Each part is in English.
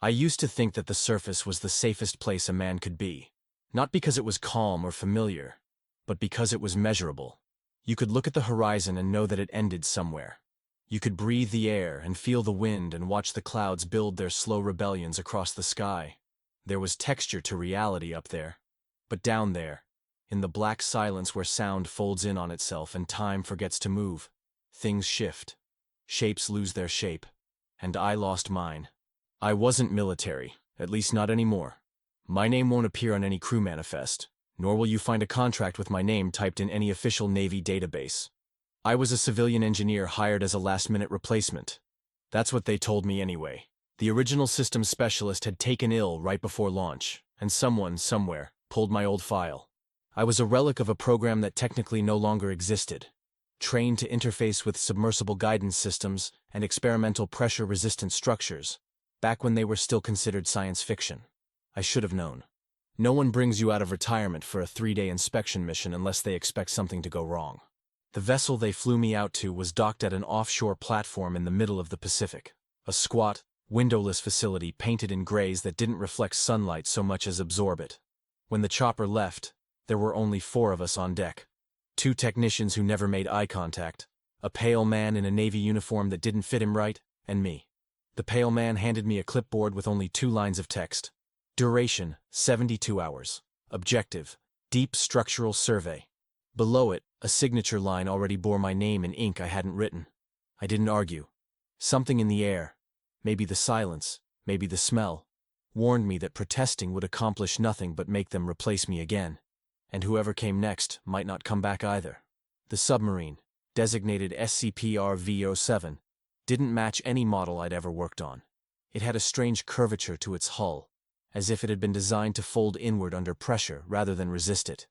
I used to think that the surface was the safest place a man could be. Not because it was calm or familiar, but because it was measurable. You could look at the horizon and know that it ended somewhere. You could breathe the air and feel the wind and watch the clouds build their slow rebellions across the sky. There was texture to reality up there. But down there, in the black silence where sound folds in on itself and time forgets to move, things shift. Shapes lose their shape. And I lost mine. I wasn't military, at least not anymore. My name won't appear on any crew manifest, nor will you find a contract with my name typed in any official Navy database. I was a civilian engineer hired as a last-minute replacement. That's what they told me anyway. The original systems specialist had taken ill right before launch, and someone, somewhere, pulled my old file. I was a relic of a program that technically no longer existed, trained to interface with submersible guidance systems and experimental pressure-resistant structures, back when they were still considered science fiction. I should have known. No one brings you out of retirement for a 3-day inspection mission unless they expect something to go wrong. The vessel they flew me out to was docked at an offshore platform in the middle of the Pacific, a squat, windowless facility painted in grays that didn't reflect sunlight so much as absorb it. When the chopper left, there were only 4 of us on deck. 2 technicians who never made eye contact, a pale man in a Navy uniform that didn't fit him right, and me. The pale man handed me a clipboard with only 2 lines of text. Duration, 72 hours. Objective, deep structural survey. Below it, a signature line already bore my name in ink I hadn't written. I didn't argue. Something in the air, maybe the silence, maybe the smell, warned me that protesting would accomplish nothing but make them replace me again. And whoever came next might not come back either. The submarine, designated SCP-RV-07, didn't match any model I'd ever worked on. It had a strange curvature to its hull, as if it had been designed to fold inward under pressure rather than resist it.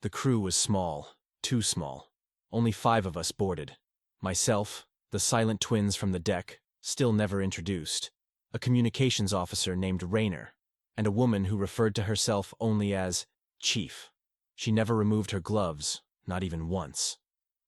The crew was small, too small. Only 5 of us boarded. Myself, the silent twins from the deck, still never introduced, a communications officer named Rayner, and a woman who referred to herself only as Chief. She never removed her gloves, not even once.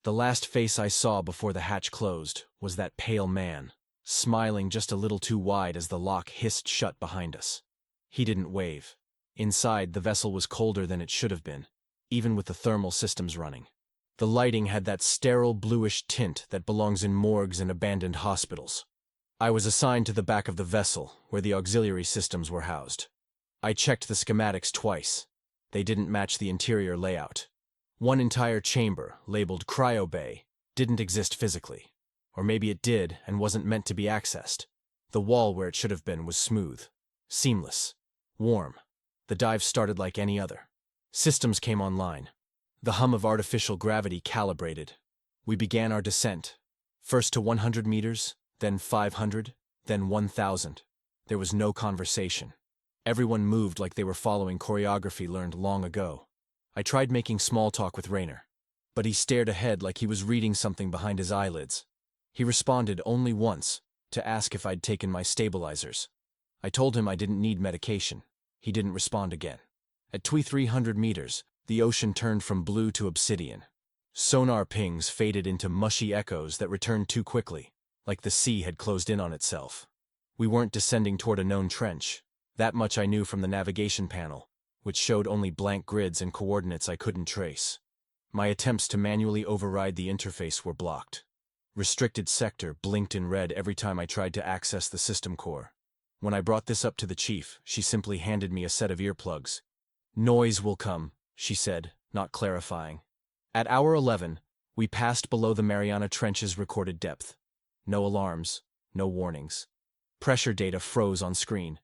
The last face I saw before the hatch closed was that pale man, smiling just a little too wide as the lock hissed shut behind us. He didn't wave. Inside, the vessel was colder than it should have been, even with the thermal systems running. The lighting had that sterile bluish tint that belongs in morgues and abandoned hospitals. I was assigned to the back of the vessel, where the auxiliary systems were housed. I checked the schematics twice. They didn't match the interior layout. One entire chamber, labeled Cryo Bay, didn't exist physically. Or maybe it did and wasn't meant to be accessed. The wall where it should have been was smooth, seamless, warm. The dive started like any other. Systems came online. The hum of artificial gravity calibrated. We began our descent. First to 100 meters, then 500, then 1,000. There was no conversation. Everyone moved like they were following choreography learned long ago. I tried making small talk with Rayner, but he stared ahead like he was reading something behind his eyelids. He responded only once, to ask if I'd taken my stabilizers. I told him I didn't need medication. He didn't respond again. At 300 meters, the ocean turned from blue to obsidian. Sonar pings faded into mushy echoes that returned too quickly, like the sea had closed in on itself. We weren't descending toward a known trench. That much I knew from the navigation panel, which showed only blank grids and coordinates I couldn't trace. My attempts to manually override the interface were blocked. Restricted sector blinked in red every time I tried to access the system core. When I brought this up to the chief, she simply handed me a set of earplugs. "Noise will come," she said, not clarifying. At hour 11, we passed below the Mariana Trench's recorded depth. No alarms, no warnings. Pressure data froze on screen.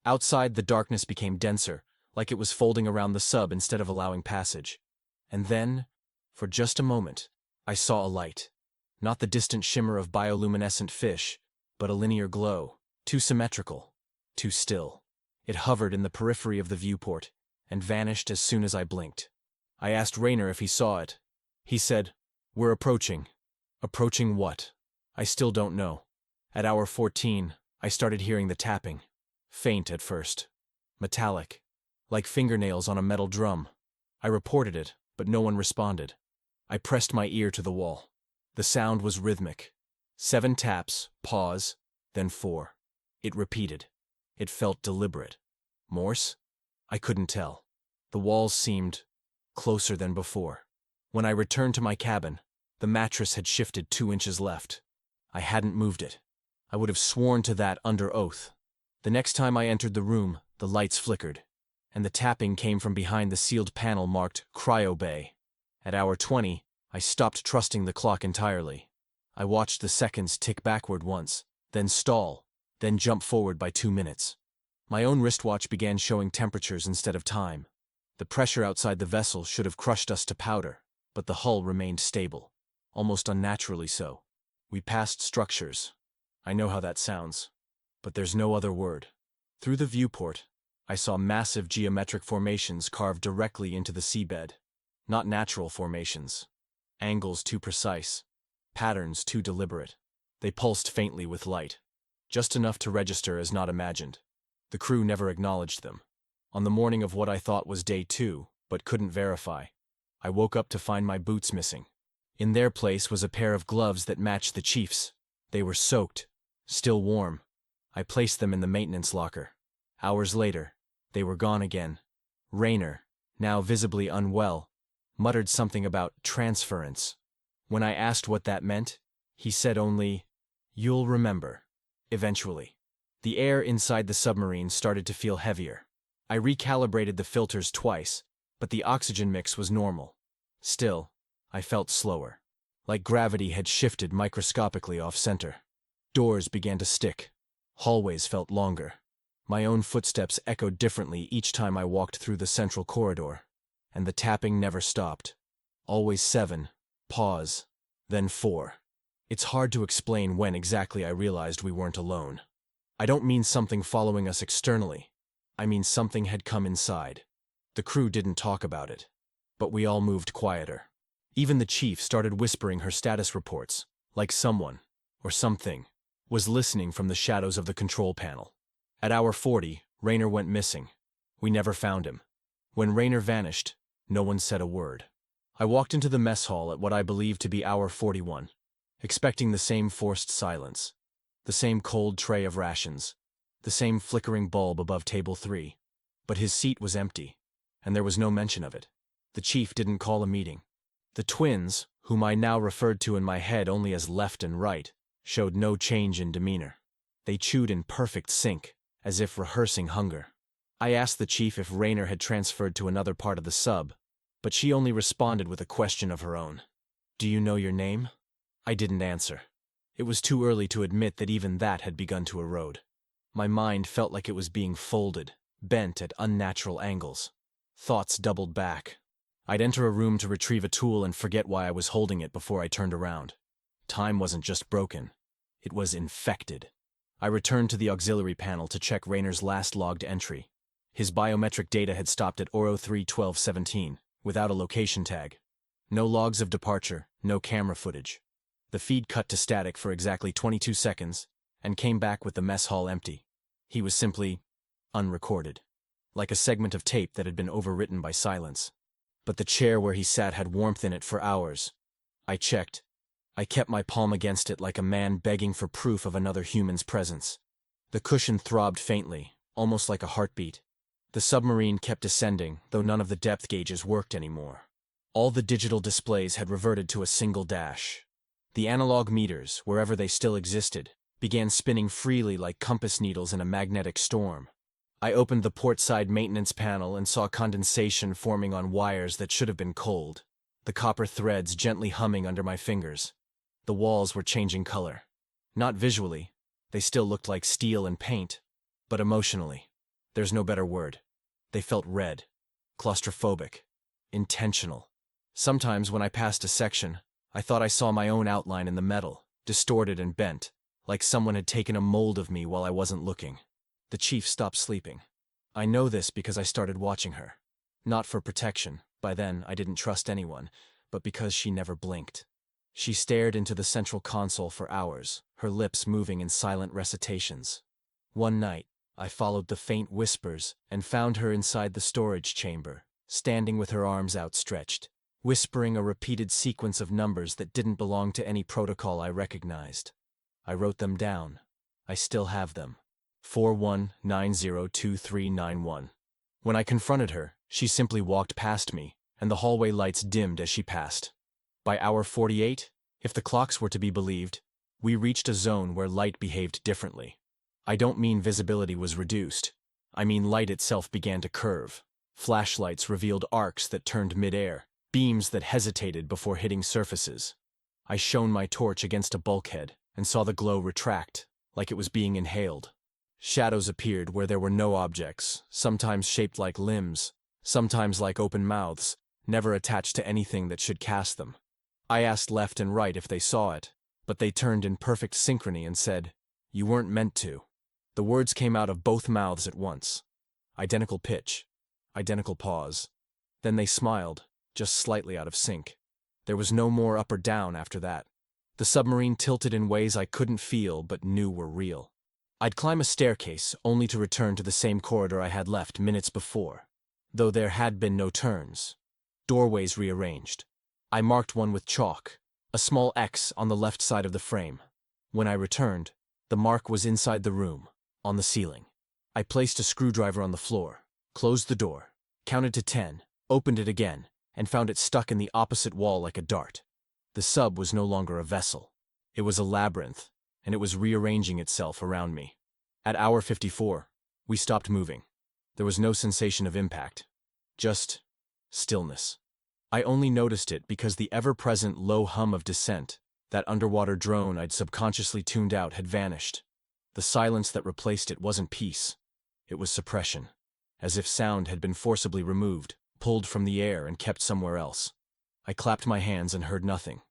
Outside, the darkness became denser, like it was folding around the sub instead of allowing passage. And then, for just a moment, I saw a light. Not the distant shimmer of bioluminescent fish, but a linear glow, too symmetrical, too still. It hovered in the periphery of the viewport, and vanished as soon as I blinked. I asked Rayner if he saw it. He said, "We're approaching." Approaching what? I still don't know. At hour 14, I started hearing the tapping. Faint at first. Metallic. Like fingernails on a metal drum. I reported it, but no one responded. I pressed my ear to the wall. The sound was rhythmic. 7 taps, pause, then 4. It repeated. It felt deliberate. Morse? I couldn't tell. The walls seemed closer than before. When I returned to my cabin, the mattress had shifted 2 inches left. I hadn't moved it. I would have sworn to that under oath. The next time I entered the room, the lights flickered, and the tapping came from behind the sealed panel marked Cryo Bay. At hour 20, I stopped trusting the clock entirely. I watched the seconds tick backward once, then stall, then jump forward by 2 minutes. My own wristwatch began showing temperatures instead of time. The pressure outside the vessel should have crushed us to powder, but the hull remained stable, almost unnaturally so. We passed structures. I know how that sounds, but there's no other word. Through the viewport, I saw massive geometric formations carved directly into the seabed. Not natural formations. Angles too precise. Patterns too deliberate. They pulsed faintly with light, just enough to register as not imagined. The crew never acknowledged them. On the morning of what I thought was day 2, but couldn't verify, I woke up to find my boots missing. In their place was a pair of gloves that matched the chief's. They were soaked, still warm. I placed them in the maintenance locker. Hours later, they were gone again. Rayner, now visibly unwell, muttered something about transference. When I asked what that meant, he said only, "You'll remember. Eventually." The air inside the submarine started to feel heavier. I recalibrated the filters twice, but the oxygen mix was normal. Still, I felt slower, like gravity had shifted microscopically off-center. Doors began to stick. Hallways felt longer. My own footsteps echoed differently each time I walked through the central corridor, and the tapping never stopped. Always 7, pause, then 4. It's hard to explain when exactly I realized we weren't alone. I don't mean something following us externally. I mean something had come inside. The crew didn't talk about it, but we all moved quieter. Even the chief started whispering her status reports, like someone, or something, was listening from the shadows of the control panel. At hour 40, Rayner went missing. We never found him. When Rayner vanished, no one said a word. I walked into the mess hall at what I believed to be hour 41, expecting the same forced silence, the same cold tray of rations, the same flickering bulb above table 3. But his seat was empty, and there was no mention of it. The chief didn't call a meeting. The twins, whom I now referred to in my head only as left and right, showed no change in demeanor. They chewed in perfect sync, as if rehearsing hunger. I asked the chief if Rayner had transferred to another part of the sub, but she only responded with a question of her own. "Do you know your name?" I didn't answer. It was too early to admit that even that had begun to erode. My mind felt like it was being folded, bent at unnatural angles. Thoughts doubled back. I'd enter a room to retrieve a tool and forget why I was holding it before I turned around. Time wasn't just broken. It was infected. I returned to the auxiliary panel to check Rayner's last logged entry. His biometric data had stopped at 03-12-17, without a location tag. No logs of departure, no camera footage. The feed cut to static for exactly 22 seconds, and came back with the mess hall empty. He was simply unrecorded, like a segment of tape that had been overwritten by silence. But the chair where he sat had warmth in it for hours. I checked. I kept my palm against it like a man begging for proof of another human's presence. The cushion throbbed faintly, almost like a heartbeat. The submarine kept descending, though none of the depth gauges worked anymore. All the digital displays had reverted to a single dash. The analog meters, wherever they still existed, began spinning freely like compass needles in a magnetic storm. I opened the portside maintenance panel and saw condensation forming on wires that should have been cold, the copper threads gently humming under my fingers. The walls were changing color. Not visually, they still looked like steel and paint, but emotionally. There's no better word. They felt red, claustrophobic, intentional. Sometimes when I passed a section, I thought I saw my own outline in the metal, distorted and bent, like someone had taken a mold of me while I wasn't looking. The chief stopped sleeping. I know this because I started watching her. Not for protection, by then I didn't trust anyone, but because she never blinked. She stared into the central console for hours, her lips moving in silent recitations. One night, I followed the faint whispers and found her inside the storage chamber, standing with her arms outstretched, whispering a repeated sequence of numbers that didn't belong to any protocol I recognized. I wrote them down. I still have them. 41902391. When I confronted her, she simply walked past me, and the hallway lights dimmed as she passed. By hour 48, if the clocks were to be believed, we reached a zone where light behaved differently. I don't mean visibility was reduced. I mean light itself began to curve. Flashlights revealed arcs that turned mid-air, beams that hesitated before hitting surfaces. I shone my torch against a bulkhead and saw the glow retract, like it was being inhaled. Shadows appeared where there were no objects, sometimes shaped like limbs, sometimes like open mouths, never attached to anything that should cast them. I asked left and right if they saw it, but they turned in perfect synchrony and said, "You weren't meant to." The words came out of both mouths at once. Identical pitch, identical pause. Then they smiled, just slightly out of sync. There was no more up or down after that. The submarine tilted in ways I couldn't feel but knew were real. I'd climb a staircase, only to return to the same corridor I had left minutes before, though there had been no turns. Doorways rearranged. I marked one with chalk, a small X on the left side of the frame. When I returned, the mark was inside the room, on the ceiling. I placed a screwdriver on the floor, closed the door, counted to 10, opened it again, and found it stuck in the opposite wall like a dart. The sub was no longer a vessel. It was a labyrinth, and it was rearranging itself around me. At hour 54, we stopped moving. There was no sensation of impact, just stillness. I only noticed it because the ever-present low hum of descent, that underwater drone I'd subconsciously tuned out, had vanished. The silence that replaced it wasn't peace. It was suppression, as if sound had been forcibly removed, pulled from the air and kept somewhere else. I clapped my hands and heard nothing.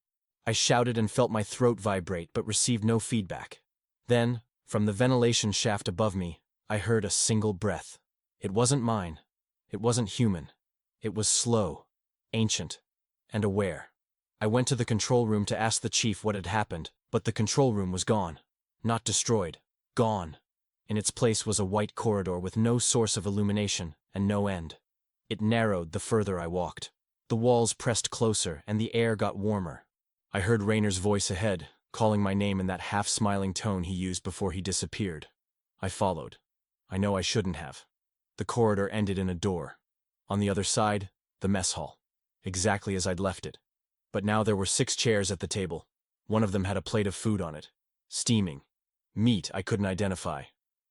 I shouted and felt my throat vibrate but received no feedback. Then, from the ventilation shaft above me, I heard a single breath. It wasn't mine. It wasn't human. It was slow, ancient, and aware. I went to the control room to ask the chief what had happened, but the control room was gone. Not destroyed. Gone. In its place was a white corridor with no source of illumination and no end. It narrowed the further I walked. The walls pressed closer and the air got warmer. I heard Rayner's voice ahead, calling my name in that half-smiling tone he used before he disappeared. I followed. I know I shouldn't have. The corridor ended in a door. On the other side, the mess hall. Exactly as I'd left it. But now there were 6 chairs at the table. One of them had a plate of food on it. Steaming. Meat I couldn't identify.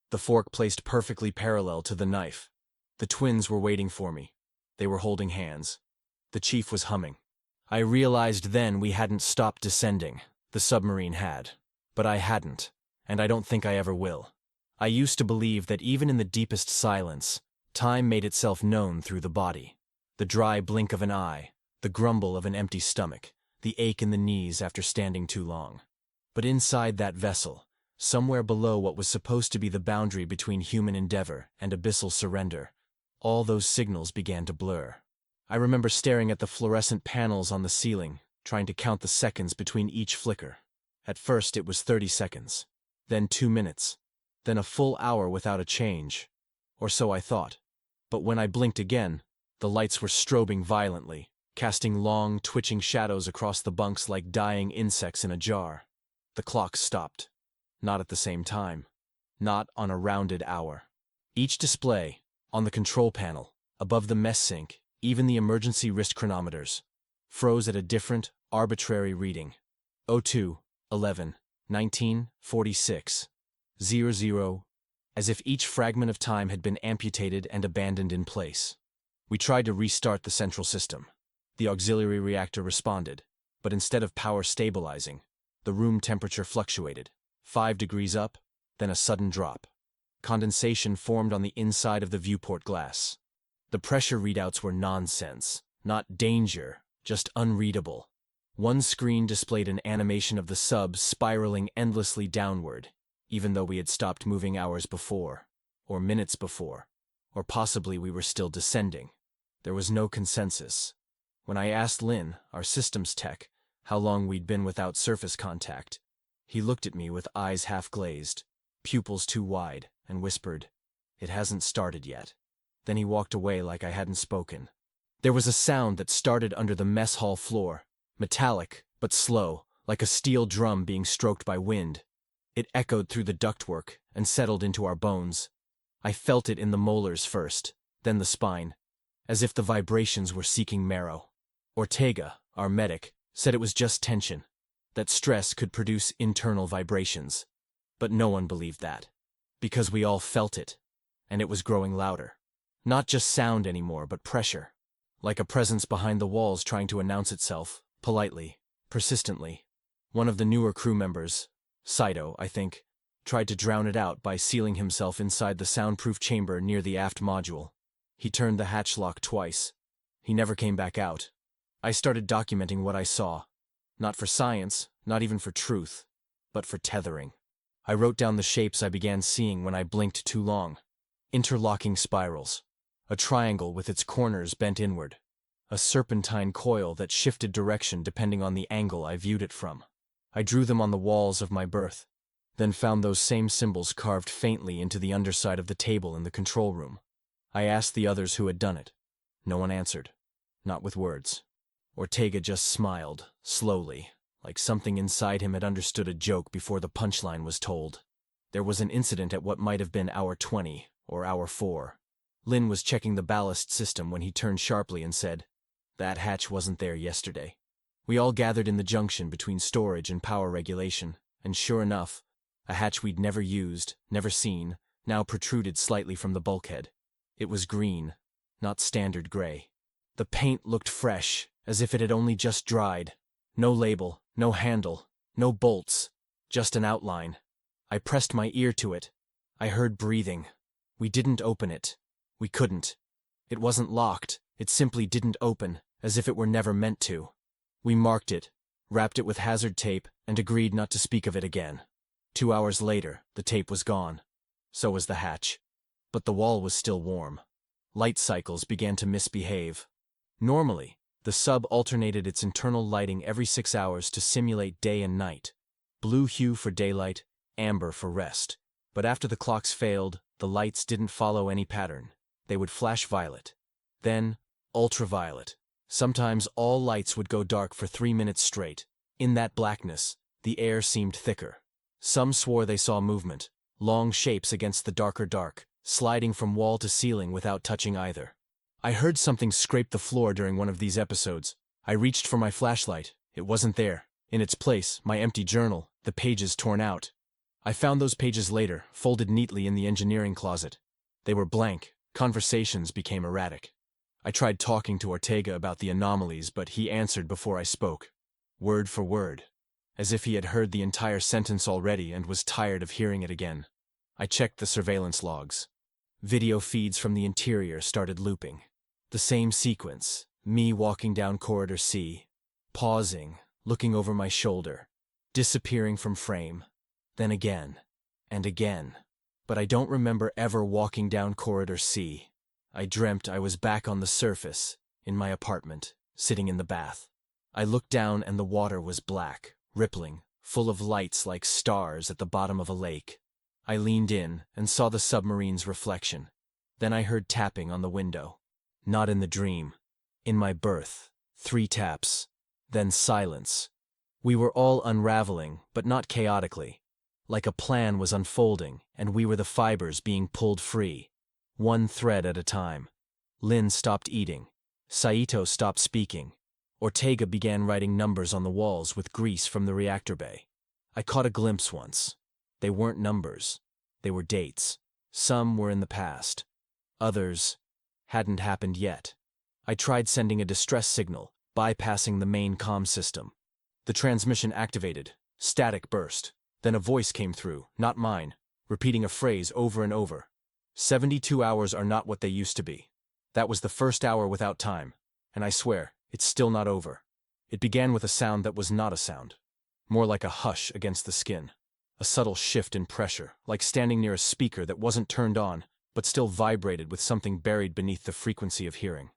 The fork placed perfectly parallel to the knife. The twins were waiting for me. They were holding hands. The chief was humming. I realized then we hadn't stopped descending. The submarine had. But I hadn't, and I don't think I ever will. I used to believe that even in the deepest silence, time made itself known through the body. The dry blink of an eye, the grumble of an empty stomach, the ache in the knees after standing too long. But inside that vessel, somewhere below what was supposed to be the boundary between human endeavor and abyssal surrender, all those signals began to blur. I remember staring at the fluorescent panels on the ceiling, trying to count the seconds between each flicker. At first it was 30 seconds, then 2 minutes, then a full hour without a change. Or so I thought. But when I blinked again, the lights were strobing violently, casting long, twitching shadows across the bunks like dying insects in a jar. The clock stopped. Not at the same time. Not on a rounded hour. Each display, on the control panel, above the mess sink, even the emergency wrist chronometers, froze at a different, arbitrary reading. 02, 11, 19, 46, 00, as if each fragment of time had been amputated and abandoned in place. We tried to restart the central system. The auxiliary reactor responded, but instead of power stabilizing, the room temperature fluctuated. 5 degrees up, then a sudden drop. Condensation formed on the inside of the viewport glass. The pressure readouts were nonsense, not danger, just unreadable. One screen displayed an animation of the sub spiraling endlessly downward, even though we had stopped moving hours before, or minutes before, or possibly we were still descending. There was no consensus. When I asked Lynn, our systems tech, how long we'd been without surface contact, he looked at me with eyes half-glazed, pupils too wide, and whispered, "It hasn't started yet." Then he walked away like I hadn't spoken. There was a sound that started under the mess hall floor, metallic, but slow, like a steel drum being stroked by wind. It echoed through the ductwork and settled into our bones. I felt it in the molars first, then the spine, as if the vibrations were seeking marrow. Ortega, our medic, said it was just tension, that stress could produce internal vibrations. But no one believed that, because we all felt it, and it was growing louder. Not just sound anymore, but pressure, like a presence behind the walls trying to announce itself, politely, persistently. One of the newer crew members, Saito, I think, tried to drown it out by sealing himself inside the soundproof chamber near the aft module. He turned the hatch lock twice. He never came back out. I started documenting what I saw. Not for science, not even for truth, but for tethering. I wrote down the shapes I began seeing when I blinked too long. Interlocking spirals. A triangle with its corners bent inward. A serpentine coil that shifted direction depending on the angle I viewed it from. I drew them on the walls of my berth, then found those same symbols carved faintly into the underside of the table in the control room. I asked the others who had done it. No one answered. Not with words. Ortega just smiled, slowly, like something inside him had understood a joke before the punchline was told. There was an incident at what might have been hour 20 or hour 4. Lin was checking the ballast system when he turned sharply and said, "That hatch wasn't there yesterday." We all gathered in the junction between storage and power regulation, and sure enough, a hatch we'd never used, never seen, now protruded slightly from the bulkhead. It was green, not standard gray. The paint looked fresh, as if it had only just dried. No label, no handle, no bolts, just an outline. I pressed my ear to it. I heard breathing. We didn't open it. We couldn't. It wasn't locked, it simply didn't open, as if it were never meant to. We marked it, wrapped it with hazard tape, and agreed not to speak of it again. 2 hours later, the tape was gone. So was the hatch. But the wall was still warm. Light cycles began to misbehave. Normally, the sub alternated its internal lighting every 6 hours to simulate day and night. Blue hue for daylight, amber for rest. But after the clocks failed, the lights didn't follow any pattern. They would flash violet. Then, ultraviolet. Sometimes all lights would go dark for 3 minutes straight. In that blackness, the air seemed thicker. Some swore they saw movement, long shapes against the darker dark, sliding from wall to ceiling without touching either. I heard something scrape the floor during one of these episodes. I reached for my flashlight. It wasn't there. In its place, my empty journal, the pages torn out. I found those pages later, folded neatly in the engineering closet. They were blank. Conversations became erratic. I tried talking to Ortega about the anomalies, but he answered before I spoke, word for word, as if he had heard the entire sentence already and was tired of hearing it again. I checked the surveillance logs. Video feeds from the interior started looping. The same sequence, me walking down corridor C, pausing, looking over my shoulder, disappearing from frame, then again, and again. But I don't remember ever walking down corridor C. I dreamt I was back on the surface, in my apartment, sitting in the bath. I looked down and the water was black, rippling, full of lights like stars at the bottom of a lake. I leaned in and saw the submarine's reflection. Then I heard tapping on the window. Not in the dream. In my berth. 3 taps. Then silence. We were all unraveling, but not chaotically. Like a plan was unfolding, and we were the fibers being pulled free. One thread at a time. Lin stopped eating. Saito stopped speaking. Ortega began writing numbers on the walls with grease from the reactor bay. I caught a glimpse once. They weren't numbers. They were dates. Some were in the past. Others hadn't happened yet. I tried sending a distress signal, bypassing the main comm system. The transmission activated. Static burst. Then a voice came through, not mine, repeating a phrase over and over. 72 hours are not what they used to be. That was the first hour without time, and I swear, it's still not over. It began with a sound that was not a sound. More like a hush against the skin. A subtle shift in pressure, like standing near a speaker that wasn't turned on, but still vibrated with something buried beneath the frequency of hearing.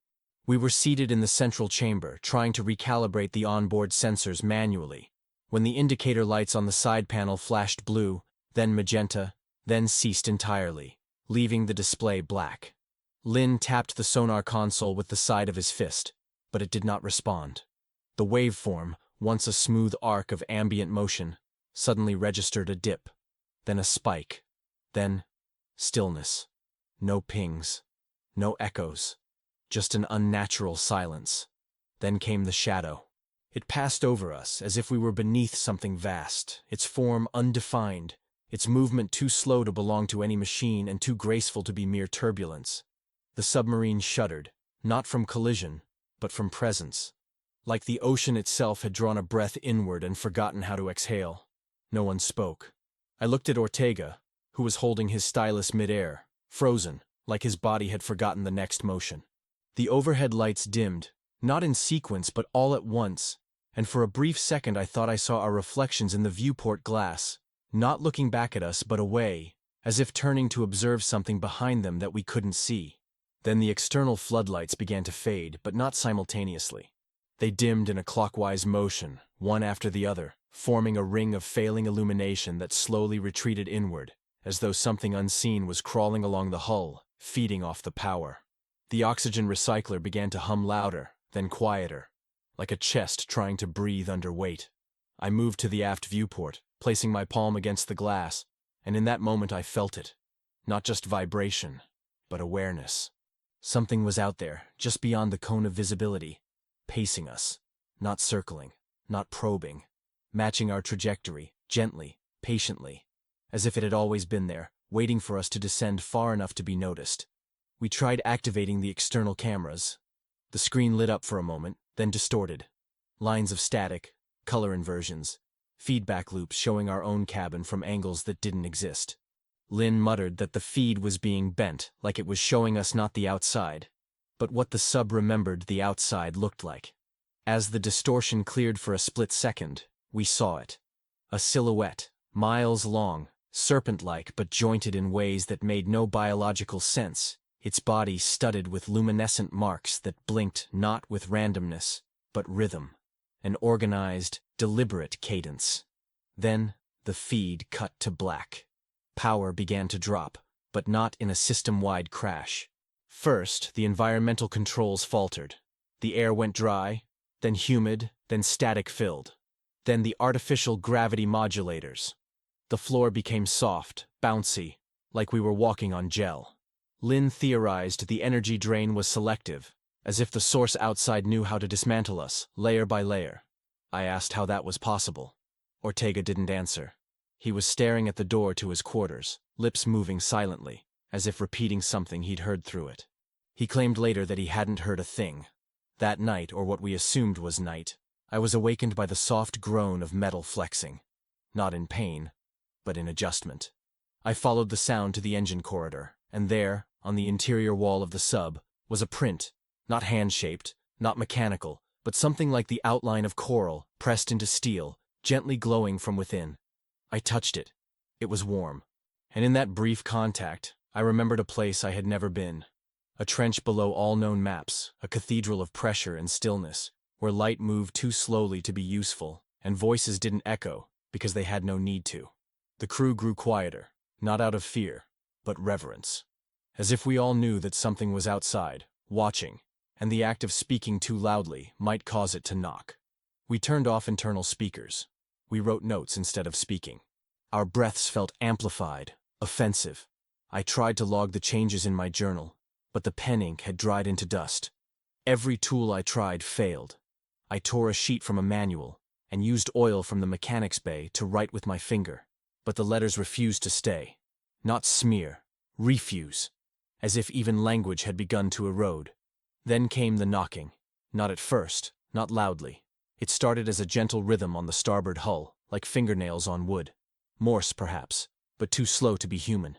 We were seated in the central chamber, trying to recalibrate the onboard sensors manually, when the indicator lights on the side panel flashed blue, then magenta, then ceased entirely, leaving the display black. Lin tapped the sonar console with the side of his fist, but it did not respond. The waveform, once a smooth arc of ambient motion, suddenly registered a dip. then a spike, then stillness. No pings, no echoes, just an unnatural silence. Then came the shadow. It passed over us as if we were beneath something vast, its form undefined, its movement too slow to belong to any machine and too graceful to be mere turbulence. The submarine shuddered, not from collision, but from presence. Like the ocean itself had drawn a breath inward and forgotten how to exhale. No one spoke. I looked at Ortega, who was holding his stylus midair, frozen, like his body had forgotten the next motion. The overhead lights dimmed, not in sequence but all at once, and for a brief second I thought I saw our reflections in the viewport glass, not looking back at us but away, as if turning to observe something behind them that we couldn't see. Then the external floodlights began to fade, but not simultaneously. They dimmed in a clockwise motion, one after the other, forming a ring of failing illumination that slowly retreated inward, as though something unseen was crawling along the hull, feeding off the power. The oxygen recycler began to hum louder, then quieter, like a chest trying to breathe under weight. I moved to the aft viewport, placing my palm against the glass, and in that moment I felt it. Not just vibration, but awareness. Something was out there, just beyond the cone of visibility, pacing us, not circling, not probing, matching our trajectory, gently, patiently, as if it had always been there, waiting for us to descend far enough to be noticed. We tried activating the external cameras. The screen lit up for a moment, then distorted. Lines of static, color inversions, feedback loops showing our own cabin from angles that didn't exist. Lynn muttered that the feed was being bent, like it was showing us not the outside, but what the sub remembered the outside looked like. As the distortion cleared for a split second, we saw it. A silhouette, miles long, serpent-like but jointed in ways that made no biological sense, its body studded with luminescent marks that blinked not with randomness, but rhythm, an organized, deliberate cadence. Then, the feed cut to black. Power began to drop, but not in a system-wide crash. First, the environmental controls faltered. The air went dry, then humid, then static-filled. Then the artificial gravity modulators. The floor became soft, bouncy, like we were walking on gel. Lynn theorized the energy drain was selective, as if the source outside knew how to dismantle us, layer by layer. I asked how that was possible. Ortega didn't answer. He was staring at the door to his quarters, lips moving silently, as if repeating something he'd heard through it. He claimed later that he hadn't heard a thing. That night, or what we assumed was night, I was awakened by the soft groan of metal flexing. Not in pain, but in adjustment. I followed the sound to the engine corridor, and there, on the interior wall of the sub, was a print, not hand-shaped, not mechanical, but something like the outline of coral, pressed into steel, gently glowing from within. I touched it. It was warm. And in that brief contact, I remembered a place I had never been. A trench below all known maps, a cathedral of pressure and stillness, where light moved too slowly to be useful, and voices didn't echo, because they had no need to. The crew grew quieter, not out of fear, but reverence. As if we all knew that something was outside, watching, and the act of speaking too loudly might cause it to knock. We turned off internal speakers. We wrote notes instead of speaking. Our breaths felt amplified, offensive. I tried to log the changes in my journal, but the pen ink had dried into dust. Every tool I tried failed. I tore a sheet from a manual and used oil from the mechanics bay to write with my finger, but the letters refused to stay. Not smear, refuse, as if even language had begun to erode. Then came the knocking. Not at first, not loudly. It started as a gentle rhythm on the starboard hull, like fingernails on wood. Morse, perhaps, but too slow to be human.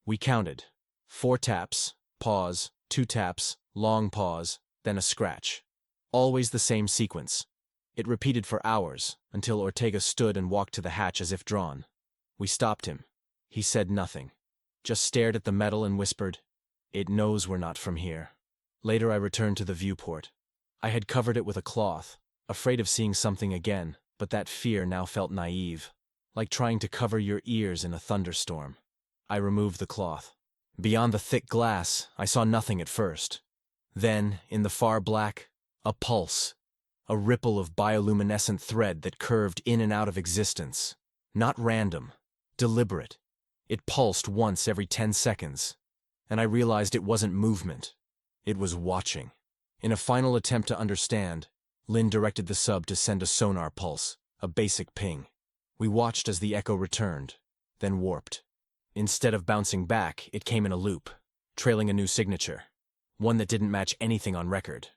We counted. 4 taps, pause, 2 taps, long pause, then a scratch. Always the same sequence. It repeated for hours, until Ortega stood and walked to the hatch as if drawn. We stopped him. He said nothing, just stared at the metal and whispered, "It knows we're not from here." Later I returned to the viewport. I had covered it with a cloth, afraid of seeing something again, but that fear now felt naive, like trying to cover your ears in a thunderstorm. I removed the cloth. Beyond the thick glass, I saw nothing at first. Then, in the far black, a pulse, a ripple of bioluminescent thread that curved in and out of existence. Not random, deliberate, It pulsed once every 10 seconds, and I realized it wasn't movement. It was watching. In a final attempt to understand, Lynn directed the sub to send a sonar pulse, a basic ping. We watched as the echo returned, then warped. Instead of bouncing back, it came in a loop, trailing a new signature, one that didn't match anything on record.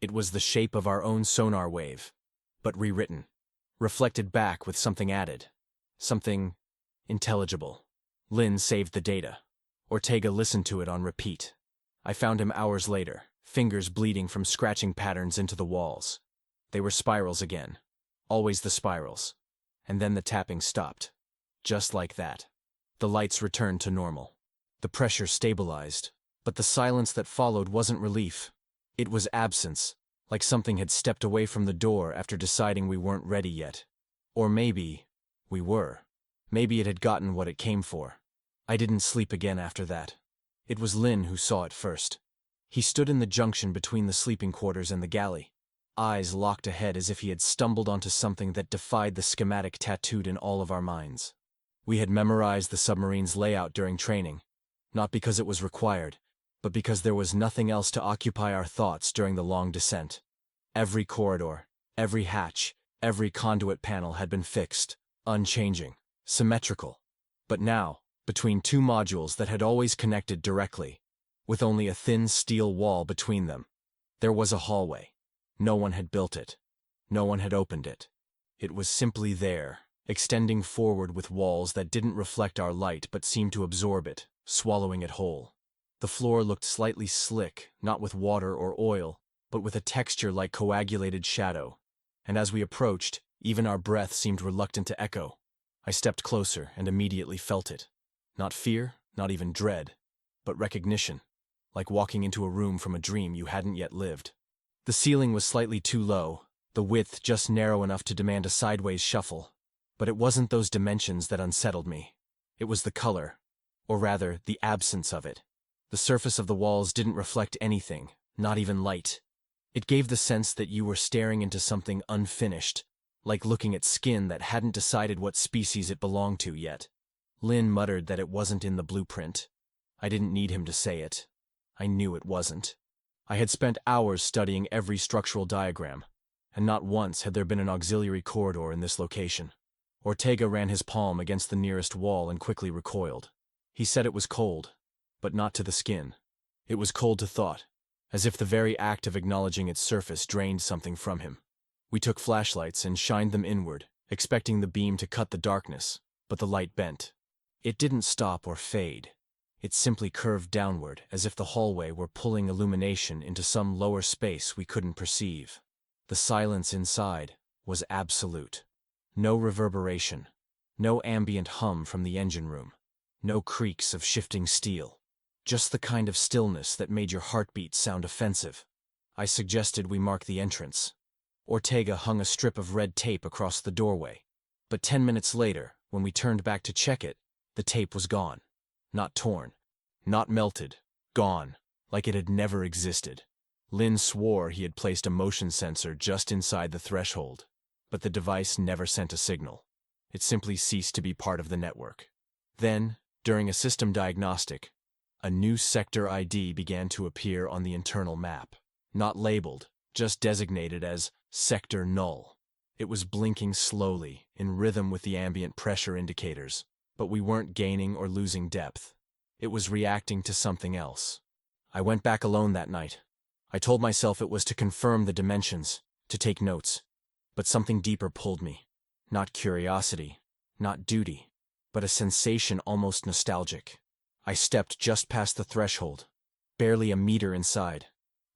It was the shape of our own sonar wave, but rewritten, reflected back with something added, something intelligible. Lynn saved the data. Ortega listened to it on repeat. I found him hours later, fingers bleeding from scratching patterns into the walls. They were spirals again, always the spirals. And then the tapping stopped. Just like that. The lights returned to normal. The pressure stabilized, but the silence that followed wasn't relief. It was absence, like something had stepped away from the door after deciding we weren't ready yet. Or maybe we were. Maybe it had gotten what it came for. I didn't sleep again after that. It was Lynn who saw it first. He stood in the junction between the sleeping quarters and the galley, eyes locked ahead as if he had stumbled onto something that defied the schematic tattooed in all of our minds. We had memorized the submarine's layout during training, not because it was required, but because there was nothing else to occupy our thoughts during the long descent. Every corridor, every hatch, every conduit panel had been fixed, unchanging, symmetrical. But now, between two modules that had always connected directly, with only a thin steel wall between them, there was a hallway. No one had built it. No one had opened it. It was simply there, extending forward with walls that didn't reflect our light but seemed to absorb it, swallowing it whole. The floor looked slightly slick, not with water or oil, but with a texture like coagulated shadow. And as we approached, even our breath seemed reluctant to echo. I stepped closer and immediately felt it. Not fear, not even dread, but recognition, like walking into a room from a dream you hadn't yet lived. The ceiling was slightly too low, the width just narrow enough to demand a sideways shuffle. But it wasn't those dimensions that unsettled me. It was the color, or rather, the absence of it. The surface of the walls didn't reflect anything, not even light. It gave the sense that you were staring into something unfinished, like looking at skin that hadn't decided what species it belonged to yet. Lynn muttered that it wasn't in the blueprint. I didn't need him to say it. I knew it wasn't. I had spent hours studying every structural diagram, and not once had there been an auxiliary corridor in this location. Ortega ran his palm against the nearest wall and quickly recoiled. He said it was cold, but not to the skin. It was cold to thought, as if the very act of acknowledging its surface drained something from him. We took flashlights and shined them inward, expecting the beam to cut the darkness, but the light bent. It didn't stop or fade. It simply curved downward, as if the hallway were pulling illumination into some lower space we couldn't perceive. The silence inside was absolute. No reverberation, no ambient hum from the engine room, no creaks of shifting steel. Just the kind of stillness that made your heartbeat sound offensive. I suggested we mark the entrance. Ortega hung a strip of red tape across the doorway. But 10 minutes later, when we turned back to check it, the tape was gone. Not torn, not melted, gone, like it had never existed. Lynn swore he had placed a motion sensor just inside the threshold, but the device never sent a signal. It simply ceased to be part of the network. Then, during a system diagnostic, a new sector ID began to appear on the internal map. Not labeled, just designated as Sector Null. It was blinking slowly, in rhythm with the ambient pressure indicators, but we weren't gaining or losing depth. It was reacting to something else. I went back alone that night. I told myself it was to confirm the dimensions, to take notes. But something deeper pulled me. Not curiosity, not duty, but a sensation almost nostalgic. I stepped just past the threshold, barely a meter inside.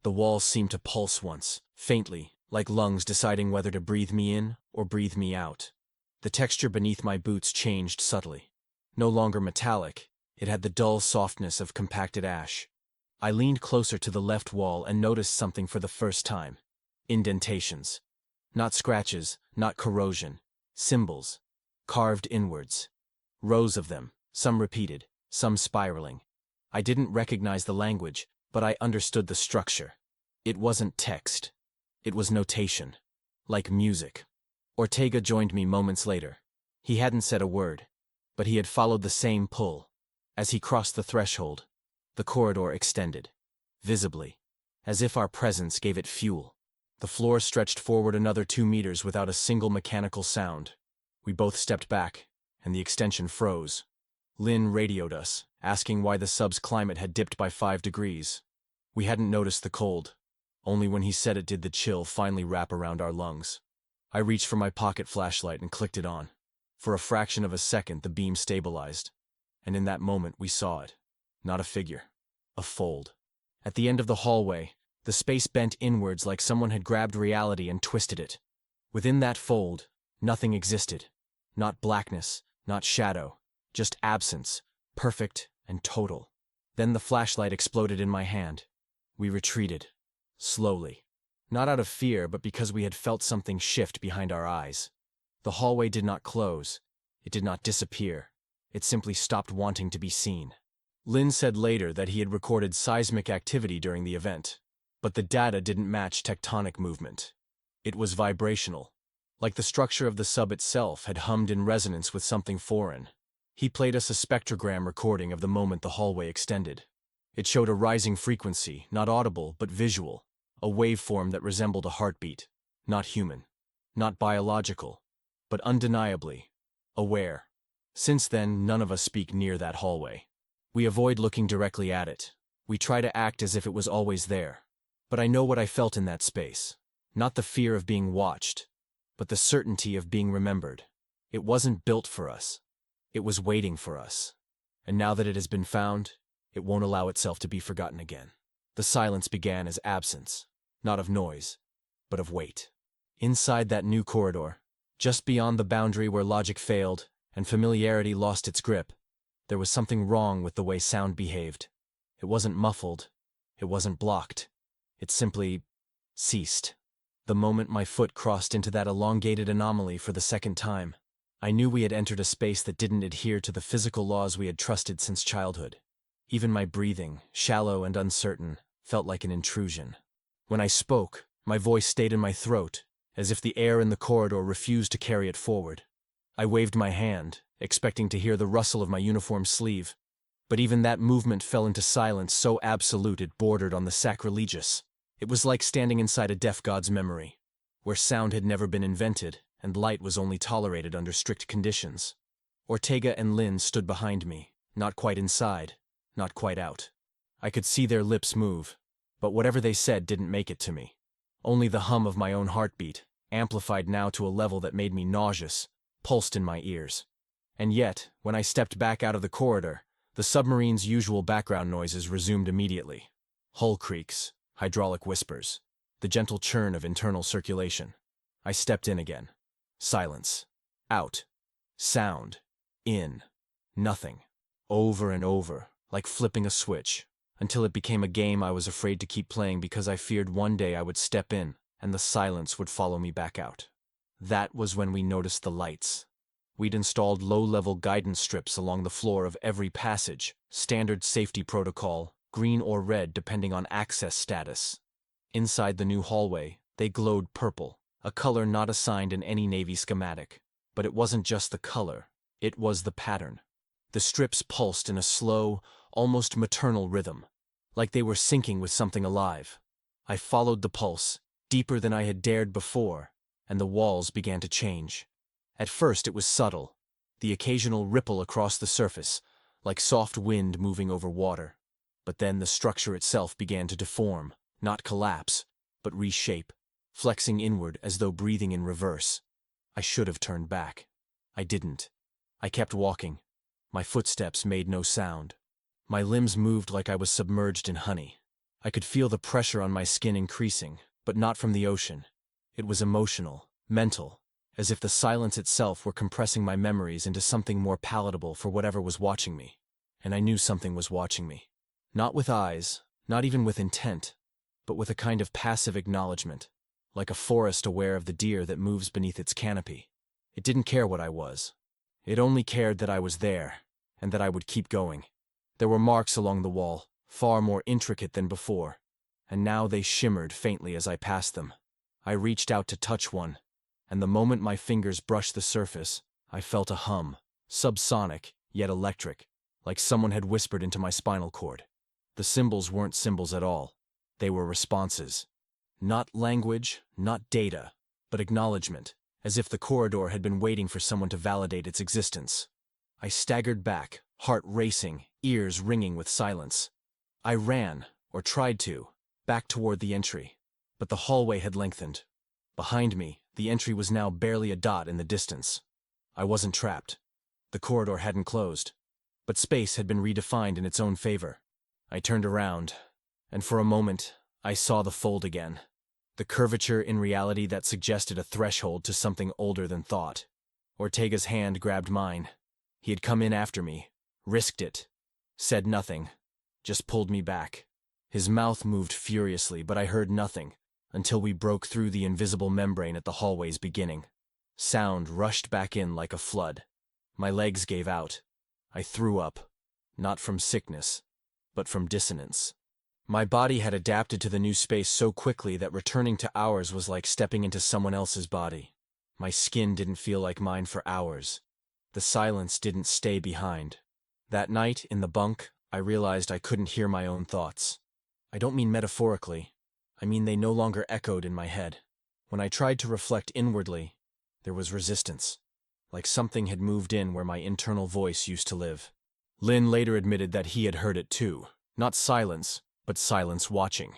The walls seemed to pulse once, faintly, like lungs deciding whether to breathe me in or breathe me out. The texture beneath my boots changed subtly. No longer metallic, it had the dull softness of compacted ash. I leaned closer to the left wall and noticed something for the first time. Indentations. Not scratches, not corrosion. Symbols. Carved inwards. Rows of them, some repeated, some spiraling. I didn't recognize the language, but I understood the structure. It wasn't text. It was notation. Like music. Ortega joined me moments later. He hadn't said a word, but he had followed the same pull. As he crossed the threshold, the corridor extended, visibly, as if our presence gave it fuel. The floor stretched forward another 2 meters without a single mechanical sound. We both stepped back, and the extension froze. Lynn radioed us, asking why the sub's climate had dipped by 5 degrees. We hadn't noticed the cold. Only when he said it did the chill finally wrap around our lungs. I reached for my pocket flashlight and clicked it on. For a fraction of a second, the beam stabilized. And in that moment, we saw it. Not a figure. A fold. At the end of the hallway, the space bent inwards like someone had grabbed reality and twisted it. Within that fold, nothing existed. Not blackness, not shadow, just absence, perfect and total. Then the flashlight exploded in my hand. We retreated. Slowly. Not out of fear, but because we had felt something shift behind our eyes. The hallway did not close. It did not disappear. It simply stopped wanting to be seen. Lynn said later that he had recorded seismic activity during the event, but the data didn't match tectonic movement. It was vibrational, like the structure of the sub itself had hummed in resonance with something foreign. He played us a spectrogram recording of the moment the hallway extended. It showed a rising frequency, not audible but visual, a waveform that resembled a heartbeat, not human, not biological, but undeniably aware. Since then, none of us speak near that hallway. We avoid looking directly at it. We try to act as if it was always there. But I know what I felt in that space. Not the fear of being watched, but the certainty of being remembered. It wasn't built for us. It was waiting for us. And now that it has been found, it won't allow itself to be forgotten again. The silence began as absence, not of noise, but of weight. Inside that new corridor, just beyond the boundary where logic failed and familiarity lost its grip, there was something wrong with the way sound behaved. It wasn't muffled. It wasn't blocked. It simply ceased. The moment my foot crossed into that elongated anomaly for the second time, I knew we had entered a space that didn't adhere to the physical laws we had trusted since childhood. Even my breathing, shallow and uncertain, felt like an intrusion. When I spoke, my voice stayed in my throat, as if the air in the corridor refused to carry it forward. I waved my hand, expecting to hear the rustle of my uniform sleeve, but even that movement fell into silence so absolute it bordered on the sacrilegious. It was like standing inside a deaf god's memory, where sound had never been invented and light was only tolerated under strict conditions. Ortega and Lynn stood behind me, not quite inside, not quite out. I could see their lips move, but whatever they said didn't make it to me. Only the hum of my own heartbeat, amplified now to a level that made me nauseous, pulsed in my ears. And yet, when I stepped back out of the corridor, the submarine's usual background noises resumed immediately. Hull creaks, hydraulic whispers, the gentle churn of internal circulation. I stepped in again. Silence. Out. Sound. In. Nothing. Over and over, like flipping a switch, until it became a game I was afraid to keep playing because I feared one day I would step in and the silence would follow me back out. That was when we noticed the lights. We'd installed low-level guidance strips along the floor of every passage, standard safety protocol, green or red depending on access status. Inside the new hallway, they glowed purple, a color not assigned in any Navy schematic. But it wasn't just the color, it was the pattern. The strips pulsed in a slow, almost maternal rhythm, like they were syncing with something alive. I followed the pulse, deeper than I had dared before, and the walls began to change. At first it was subtle, the occasional ripple across the surface, like soft wind moving over water. But then the structure itself began to deform, not collapse, but reshape, flexing inward as though breathing in reverse. I should have turned back. I didn't. I kept walking. My footsteps made no sound. My limbs moved like I was submerged in honey. I could feel the pressure on my skin increasing, but not from the ocean. It was emotional, mental, as if the silence itself were compressing my memories into something more palatable for whatever was watching me. And I knew something was watching me. Not with eyes, not even with intent, but with a kind of passive acknowledgement, like a forest aware of the deer that moves beneath its canopy. It didn't care what I was. It only cared that I was there, and that I would keep going. There were marks along the wall, far more intricate than before, and now they shimmered faintly as I passed them. I reached out to touch one, and the moment my fingers brushed the surface, I felt a hum, Subsonic, yet electric, like someone had whispered into my spinal cord. The symbols weren't symbols at all. They were responses. Not language, not data, but acknowledgement, as if the corridor had been waiting for someone to validate its existence. I staggered back, heart racing, ears ringing with silence. I ran, or tried to, back toward the entry, but the hallway had lengthened. Behind me, the entry was now barely a dot in the distance. I wasn't trapped. The corridor hadn't closed, but space had been redefined in its own favor. I turned around, and for a moment, I saw the fold again. The curvature in reality that suggested a threshold to something older than thought. Ortega's hand grabbed mine. He had come in after me, risked it, said nothing, just pulled me back. His mouth moved furiously, but I heard nothing, until we broke through the invisible membrane at the hallway's beginning. Sound rushed back in like a flood. My legs gave out. I threw up, not from sickness, but from dissonance. My body had adapted to the new space so quickly that returning to ours was like stepping into someone else's body. My skin didn't feel like mine for hours. The silence didn't stay behind. That night, in the bunk, I realized I couldn't hear my own thoughts. I don't mean metaphorically. I mean they no longer echoed in my head. When I tried to reflect inwardly, there was resistance, like something had moved in where my internal voice used to live. Lin later admitted that he had heard it too. Not silence, but silence watching.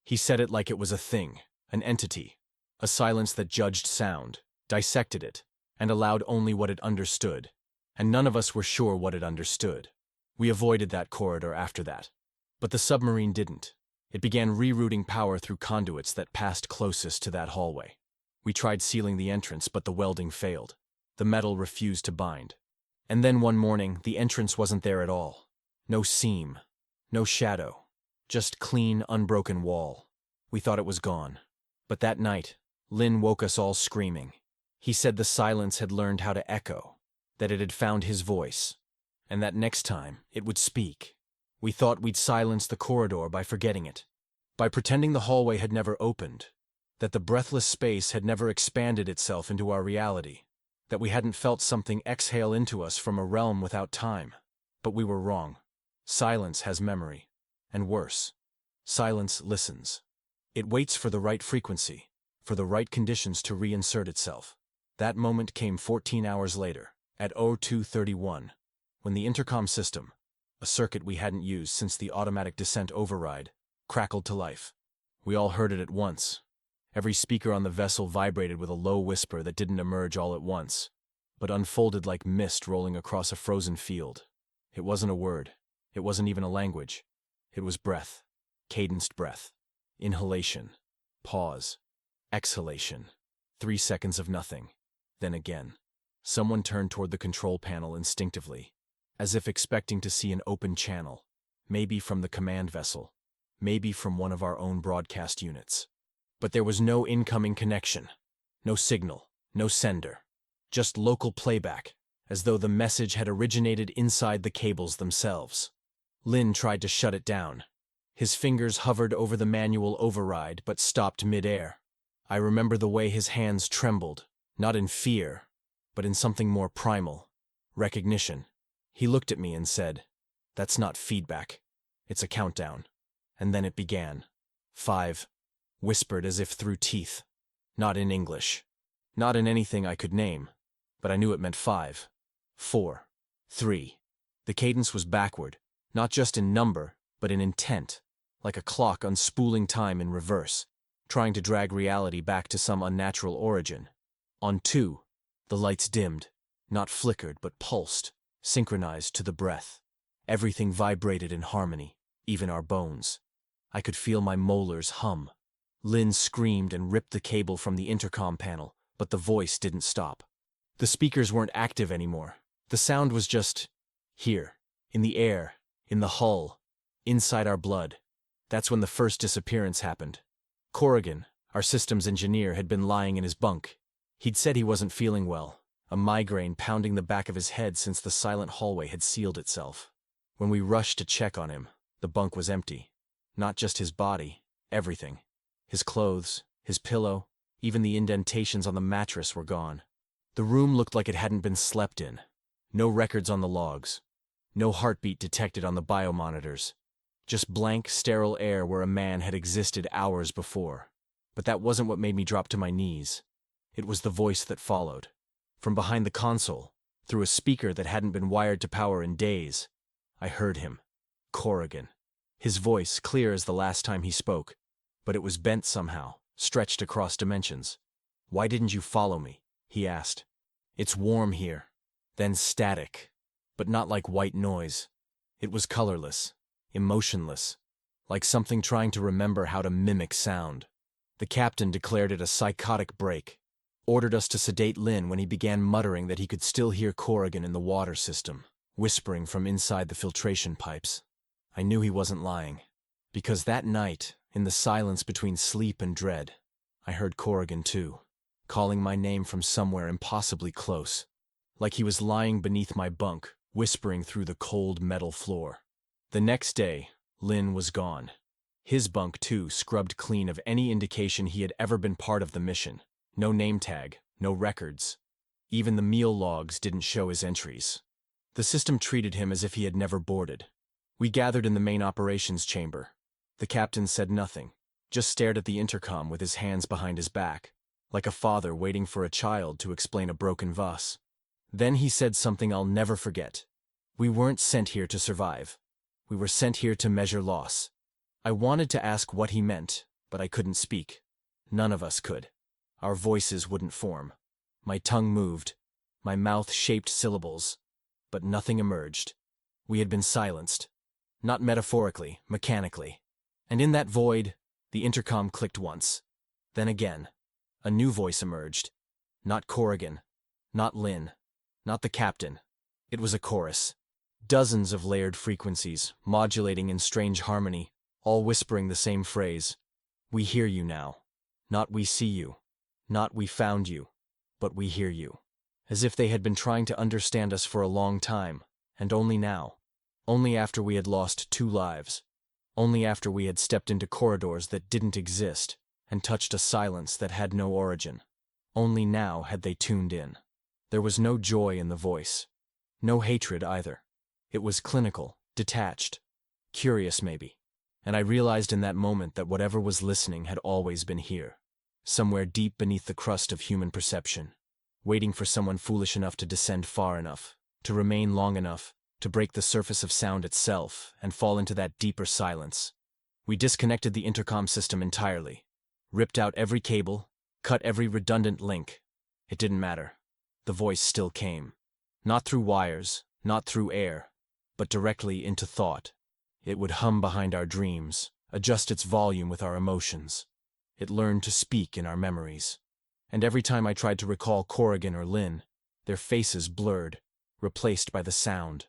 He said it like it was a thing, an entity, a silence that judged sound, dissected it, and allowed only what it understood. And none of us were sure what it understood. We avoided that corridor after that. But the submarine didn't. It began rerouting power through conduits that passed closest to that hallway. We tried sealing the entrance, but the welding failed. The metal refused to bind. And then one morning, the entrance wasn't there at all. No seam, no shadow, just clean, unbroken wall. We thought it was gone. But that night, Lin woke us all screaming. He said the silence had learned how to echo, that it had found his voice, and that next time it would speak. We thought we'd silence the corridor by forgetting it, by pretending the hallway had never opened, that the breathless space had never expanded itself into our reality, that we hadn't felt something exhale into us from a realm without time. But we were wrong. Silence has memory. And worse, silence listens. It waits for the right frequency, for the right conditions to reinsert itself. That moment came 14 hours later, at 02:31, when the intercom system, a circuit we hadn't used since the automatic descent override, crackled to life. We all heard it at once. Every speaker on the vessel vibrated with a low whisper that didn't emerge all at once, but unfolded like mist rolling across a frozen field. It wasn't a word. It wasn't even a language. It was breath, cadenced breath, inhalation, pause, exhalation, 3 seconds of nothing, then again. Someone turned toward the control panel instinctively, as if expecting to see an open channel, maybe from the command vessel, maybe from one of our own broadcast units. But there was no incoming connection, no signal, no sender, just local playback, as though the message had originated inside the cables themselves. Lin tried to shut it down. His fingers hovered over the manual override but stopped mid-air. I remember the way his hands trembled, not in fear, but in something more primal, recognition. He looked at me and said, "That's not feedback. It's a countdown." And then it began. 5, whispered as if through teeth. Not in English. Not in anything I could name, but I knew it meant 5, 4, 3. The cadence was backward, not just in number, but in intent, like a clock unspooling time in reverse, trying to drag reality back to some unnatural origin. On 2, the lights dimmed, not flickered but pulsed, synchronized to the breath. Everything vibrated in harmony, even our bones. I could feel my molars hum. Lin screamed and ripped the cable from the intercom panel, but the voice didn't stop. The speakers weren't active anymore. The sound was just here, in the air, in the hull, inside our blood. That's when the first disappearance happened. Corrigan, our systems engineer, had been lying in his bunk. He'd said he wasn't feeling well, a migraine pounding the back of his head since the silent hallway had sealed itself. When we rushed to check on him, the bunk was empty. Not just his body, everything. His clothes, his pillow, even the indentations on the mattress were gone. The room looked like it hadn't been slept in. No records on the logs. No heartbeat detected on the biomonitors. Just blank, sterile air where a man had existed hours before. But that wasn't what made me drop to my knees. It was the voice that followed. From behind the console, through a speaker that hadn't been wired to power in days, I heard him. Corrigan. His voice clear as the last time he spoke, but it was bent somehow, stretched across dimensions. "Why didn't you follow me?" he asked. "It's warm here." Then static, but not like white noise. It was colorless, emotionless, like something trying to remember how to mimic sound. The captain declared it a psychotic break, ordered us to sedate Lynn when he began muttering that he could still hear Corrigan in the water system, whispering from inside the filtration pipes. I knew he wasn't lying, because that night, in the silence between sleep and dread, I heard Corrigan too, calling my name from somewhere impossibly close, like he was lying beneath my bunk, whispering through the cold metal floor. The next day, Lynn was gone. His bunk, too, scrubbed clean of any indication he had ever been part of the mission. No name tag, no records. Even the meal logs didn't show his entries. The system treated him as if he had never boarded. We gathered in the main operations chamber. The captain said nothing, just stared at the intercom with his hands behind his back, like a father waiting for a child to explain a broken vase. Then he said something I'll never forget. "We weren't sent here to survive. We were sent here to measure loss." I wanted to ask what he meant, but I couldn't speak. None of us could. Our voices wouldn't form. My tongue moved. My mouth shaped syllables. But nothing emerged. We had been silenced. Not metaphorically, mechanically. And in that void, the intercom clicked once. Then again. A new voice emerged. Not Corrigan. Not Lynn. Not the captain. It was a chorus. Dozens of layered frequencies, modulating in strange harmony, all whispering the same phrase. "We hear you now. Not we see you. Not we found you. But we hear you." As if they had been trying to understand us for a long time, and only now. Only after we had lost 2 lives. Only after we had stepped into corridors that didn't exist, and touched a silence that had no origin. Only now had they tuned in. There was no joy in the voice. No hatred either. It was clinical, detached. Curious maybe. And I realized in that moment that whatever was listening had always been here. Somewhere deep beneath the crust of human perception. Waiting for someone foolish enough to descend far enough, to remain long enough, to break the surface of sound itself and fall into that deeper silence. We disconnected the intercom system entirely. Ripped out every cable, cut every redundant link. It didn't matter. The voice still came. Not through wires, not through air, but directly into thought. It would hum behind our dreams, adjust its volume with our emotions. It learned to speak in our memories. And every time I tried to recall Corrigan or Lynn, their faces blurred, replaced by the sound.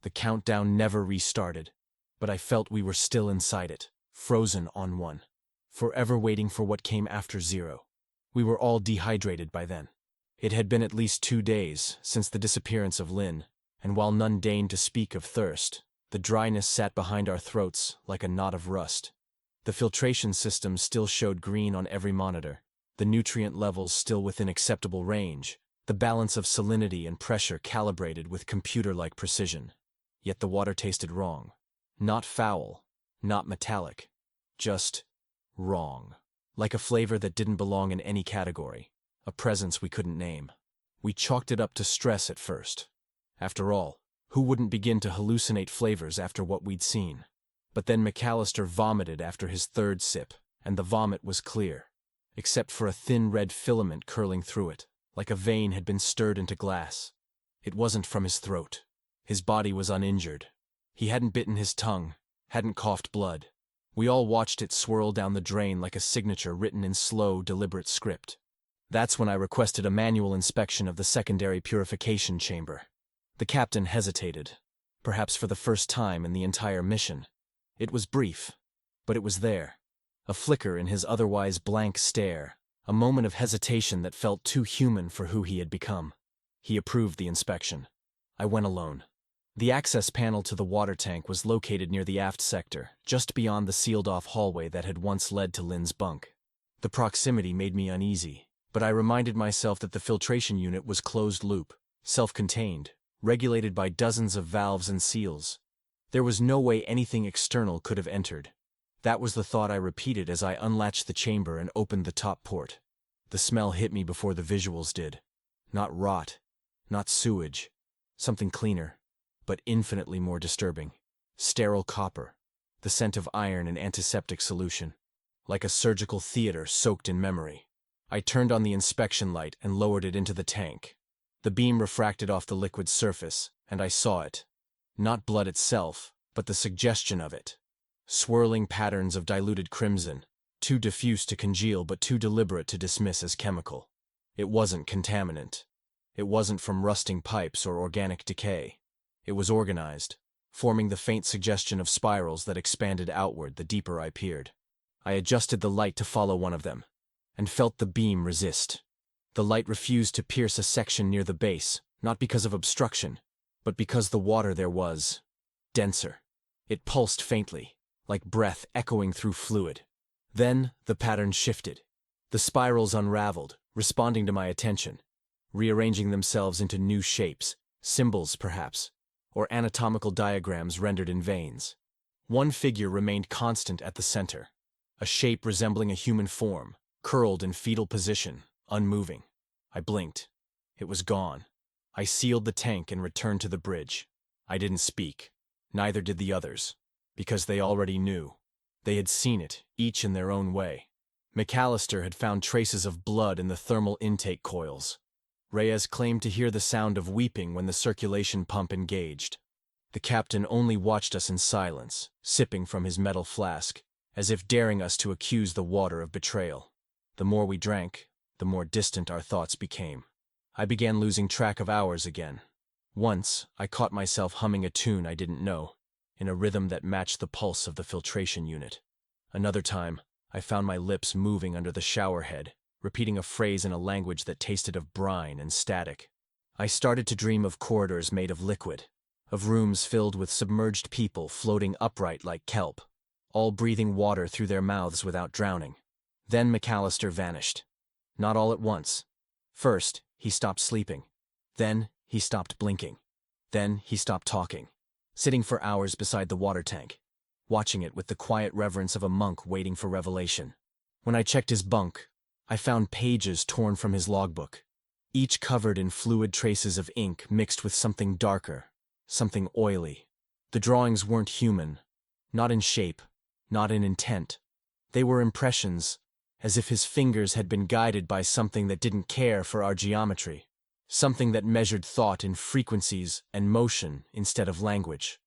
The countdown never restarted, but I felt we were still inside it, frozen on 1, forever waiting for what came after 0. We were all dehydrated by then. It had been at least 2 days since the disappearance of Lynn, and while none deigned to speak of thirst, the dryness sat behind our throats like a knot of rust. The filtration system still showed green on every monitor, the nutrient levels still within acceptable range, the balance of salinity and pressure calibrated with computer-like precision. Yet the water tasted wrong. Not foul, not metallic, just wrong. Like a flavor that didn't belong in any category, a presence we couldn't name. We chalked it up to stress at first. After all, who wouldn't begin to hallucinate flavors after what we'd seen? But then McAllister vomited after his 3rd sip, and the vomit was clear, except for a thin red filament curling through it, like a vein had been stirred into glass. It wasn't from his throat. His body was uninjured. He hadn't bitten his tongue, hadn't coughed blood. We all watched it swirl down the drain like a signature written in slow, deliberate script. That's when I requested a manual inspection of the secondary purification chamber. The captain hesitated, perhaps for the first time in the entire mission. It was brief, but it was there. A flicker in his otherwise blank stare, a moment of hesitation that felt too human for who he had become. He approved the inspection. I went alone. The access panel to the water tank was located near the aft sector, just beyond the sealed-off hallway that had once led to Lynn's bunk. The proximity made me uneasy, but I reminded myself that the filtration unit was closed-loop, self-contained, regulated by dozens of valves and seals. There was no way anything external could have entered. That was the thought I repeated as I unlatched the chamber and opened the top port. The smell hit me before the visuals did. Not rot, not sewage, something cleaner, but infinitely more disturbing. Sterile copper, the scent of iron and antiseptic solution, like a surgical theater soaked in memory. I turned on the inspection light and lowered it into the tank. The beam refracted off the liquid's surface, and I saw it. Not blood itself, but the suggestion of it. Swirling patterns of diluted crimson, too diffuse to congeal but too deliberate to dismiss as chemical. It wasn't contaminant. It wasn't from rusting pipes or organic decay. It was organized, forming the faint suggestion of spirals that expanded outward the deeper I peered. I adjusted the light to follow one of them, and felt the beam resist. The light refused to pierce a section near the base, not because of obstruction, but because the water there was denser. It pulsed faintly, like breath echoing through fluid. Then the pattern shifted. The spirals unraveled, responding to my attention, rearranging themselves into new shapes, symbols perhaps, or anatomical diagrams rendered in veins. One figure remained constant at the center, a shape resembling a human form, curled in fetal position, unmoving. I blinked. It was gone. I sealed the tank and returned to the bridge. I didn't speak. Neither did the others, because they already knew. They had seen it, each in their own way. McAllister had found traces of blood in the thermal intake coils. Reyes claimed to hear the sound of weeping when the circulation pump engaged. The captain only watched us in silence, sipping from his metal flask, as if daring us to accuse the water of betrayal. The more we drank, the more distant our thoughts became. I began losing track of hours again. Once, I caught myself humming a tune I didn't know, in a rhythm that matched the pulse of the filtration unit. Another time, I found my lips moving under the shower head, repeating a phrase in a language that tasted of brine and static. I started to dream of corridors made of liquid, of rooms filled with submerged people floating upright like kelp, all breathing water through their mouths without drowning. Then McAllister vanished. Not all at once. First, he stopped sleeping. Then, he stopped blinking. Then, he stopped talking, sitting for hours beside the water tank, watching it with the quiet reverence of a monk waiting for revelation. When I checked his bunk, I found pages torn from his logbook, each covered in fluid traces of ink mixed with something darker, something oily. The drawings weren't human, not in shape, not in intent. They were impressions, as if his fingers had been guided by something that didn't care for our geometry, something that measured thought in frequencies and motion instead of language.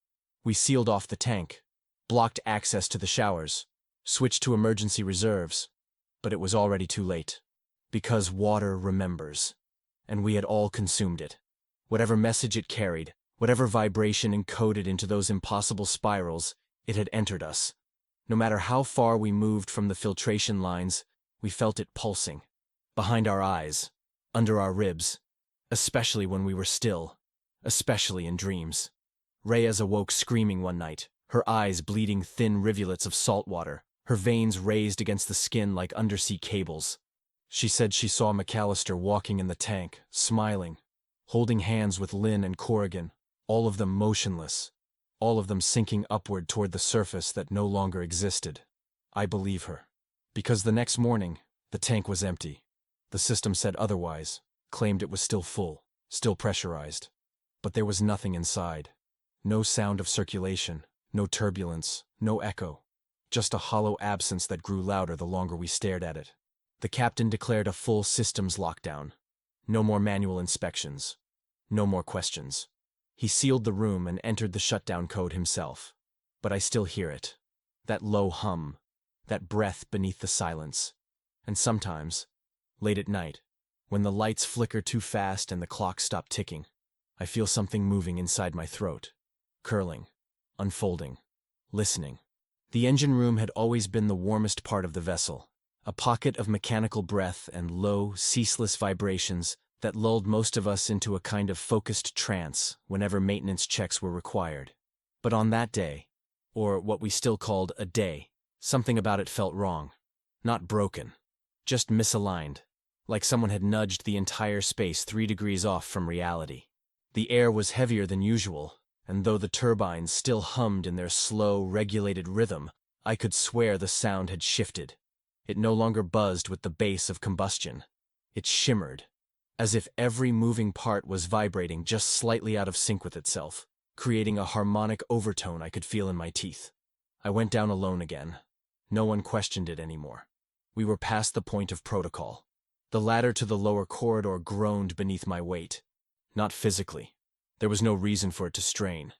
We sealed off the tank, blocked access to the showers, switched to emergency reserves, but it was already too late. Because water remembers, and we had all consumed it. Whatever message it carried, whatever vibration encoded into those impossible spirals, it had entered us. No matter how far we moved from the filtration lines, we felt it pulsing. Behind our eyes, under our ribs, especially when we were still, especially in dreams. Reyes awoke screaming one night, her eyes bleeding thin rivulets of salt water, her veins raised against the skin like undersea cables. She said she saw McAllister walking in the tank, smiling, holding hands with Lynn and Corrigan, all of them motionless, all of them sinking upward toward the surface that no longer existed. I believe her. Because the next morning, the tank was empty. The system said otherwise, claimed it was still full, still pressurized. But there was nothing inside. No sound of circulation, no turbulence, no echo. Just a hollow absence that grew louder the longer we stared at it. The captain declared a full systems lockdown. No more manual inspections. No more questions. He sealed the room and entered the shutdown code himself. But I still hear it. That low hum. That breath beneath the silence. And sometimes, late at night, when the lights flicker too fast and the clock stops ticking, I feel something moving inside my throat. Curling. Unfolding. Listening. The engine room had always been the warmest part of the vessel. A pocket of mechanical breath and low, ceaseless vibrations that lulled most of us into a kind of focused trance whenever maintenance checks were required. But on that day, or what we still called a day, something about it felt wrong. Not broken. Just misaligned. Like someone had nudged the entire space 3 degrees off from reality. The air was heavier than usual, and though the turbines still hummed in their slow, regulated rhythm, I could swear the sound had shifted. It no longer buzzed with the bass of combustion. It shimmered, as if every moving part was vibrating just slightly out of sync with itself, creating a harmonic overtone I could feel in my teeth. I went down alone again. No one questioned it anymore. We were past the point of protocol. The ladder to the lower corridor groaned beneath my weight. Not physically. There was no reason for it to strain.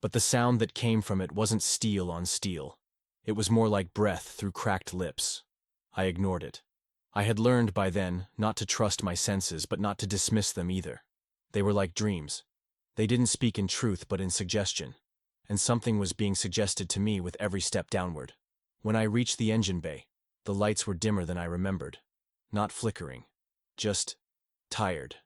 But the sound that came from it wasn't steel on steel. It was more like breath through cracked lips. I ignored it. I had learned by then not to trust my senses, but not to dismiss them either. They were like dreams. They didn't speak in truth, but in suggestion. And something was being suggested to me with every step downward. When I reached the engine bay, the lights were dimmer than I remembered. Not flickering. Just tired.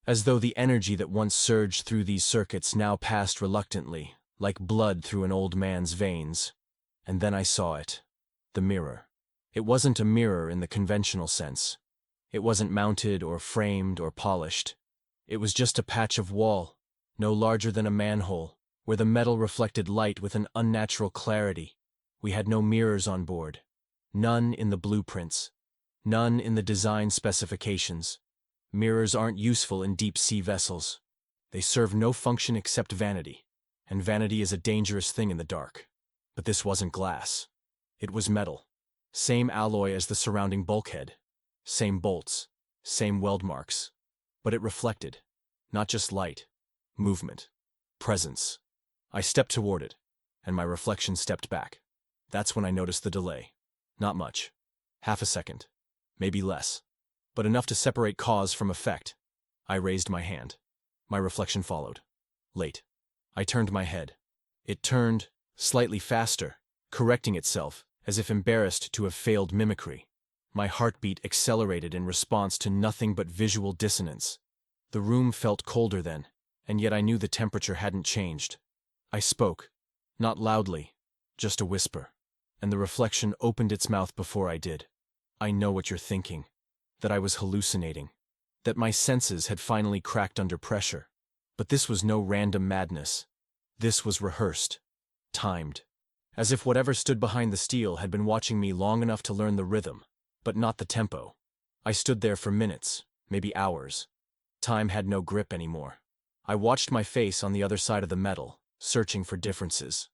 As though the energy that once surged through these circuits now passed reluctantly, like blood through an old man's veins. And then I saw it. The mirror. It wasn't a mirror in the conventional sense. It wasn't mounted or framed or polished. It was just a patch of wall, no larger than a manhole, where the metal reflected light with an unnatural clarity. We had no mirrors on board. None in the blueprints. None in the design specifications. Mirrors aren't useful in deep-sea vessels. They serve no function except vanity, and vanity is a dangerous thing in the dark. But this wasn't glass. It was metal. Same alloy as the surrounding bulkhead. Same bolts. Same weld marks. But it reflected. Not just light. Movement. Presence. I stepped toward it, and my reflection stepped back. That's when I noticed the delay. Not much. Half a second. Maybe less. But enough to separate cause from effect. I raised my hand. My reflection followed. Late. I turned my head. It turned, slightly faster, correcting itself, as if embarrassed to have failed mimicry. My heartbeat accelerated in response to nothing but visual dissonance. The room felt colder then, and yet I knew the temperature hadn't changed. I spoke. Not loudly, just a whisper. And the reflection opened its mouth before I did. I know what you're thinking. That I was hallucinating. That my senses had finally cracked under pressure. But this was no random madness. This was rehearsed. Timed. As if whatever stood behind the steel had been watching me long enough to learn the rhythm, but not the tempo. I stood there for minutes, maybe hours. Time had no grip anymore. I watched my face on the other side of the metal, searching for differences.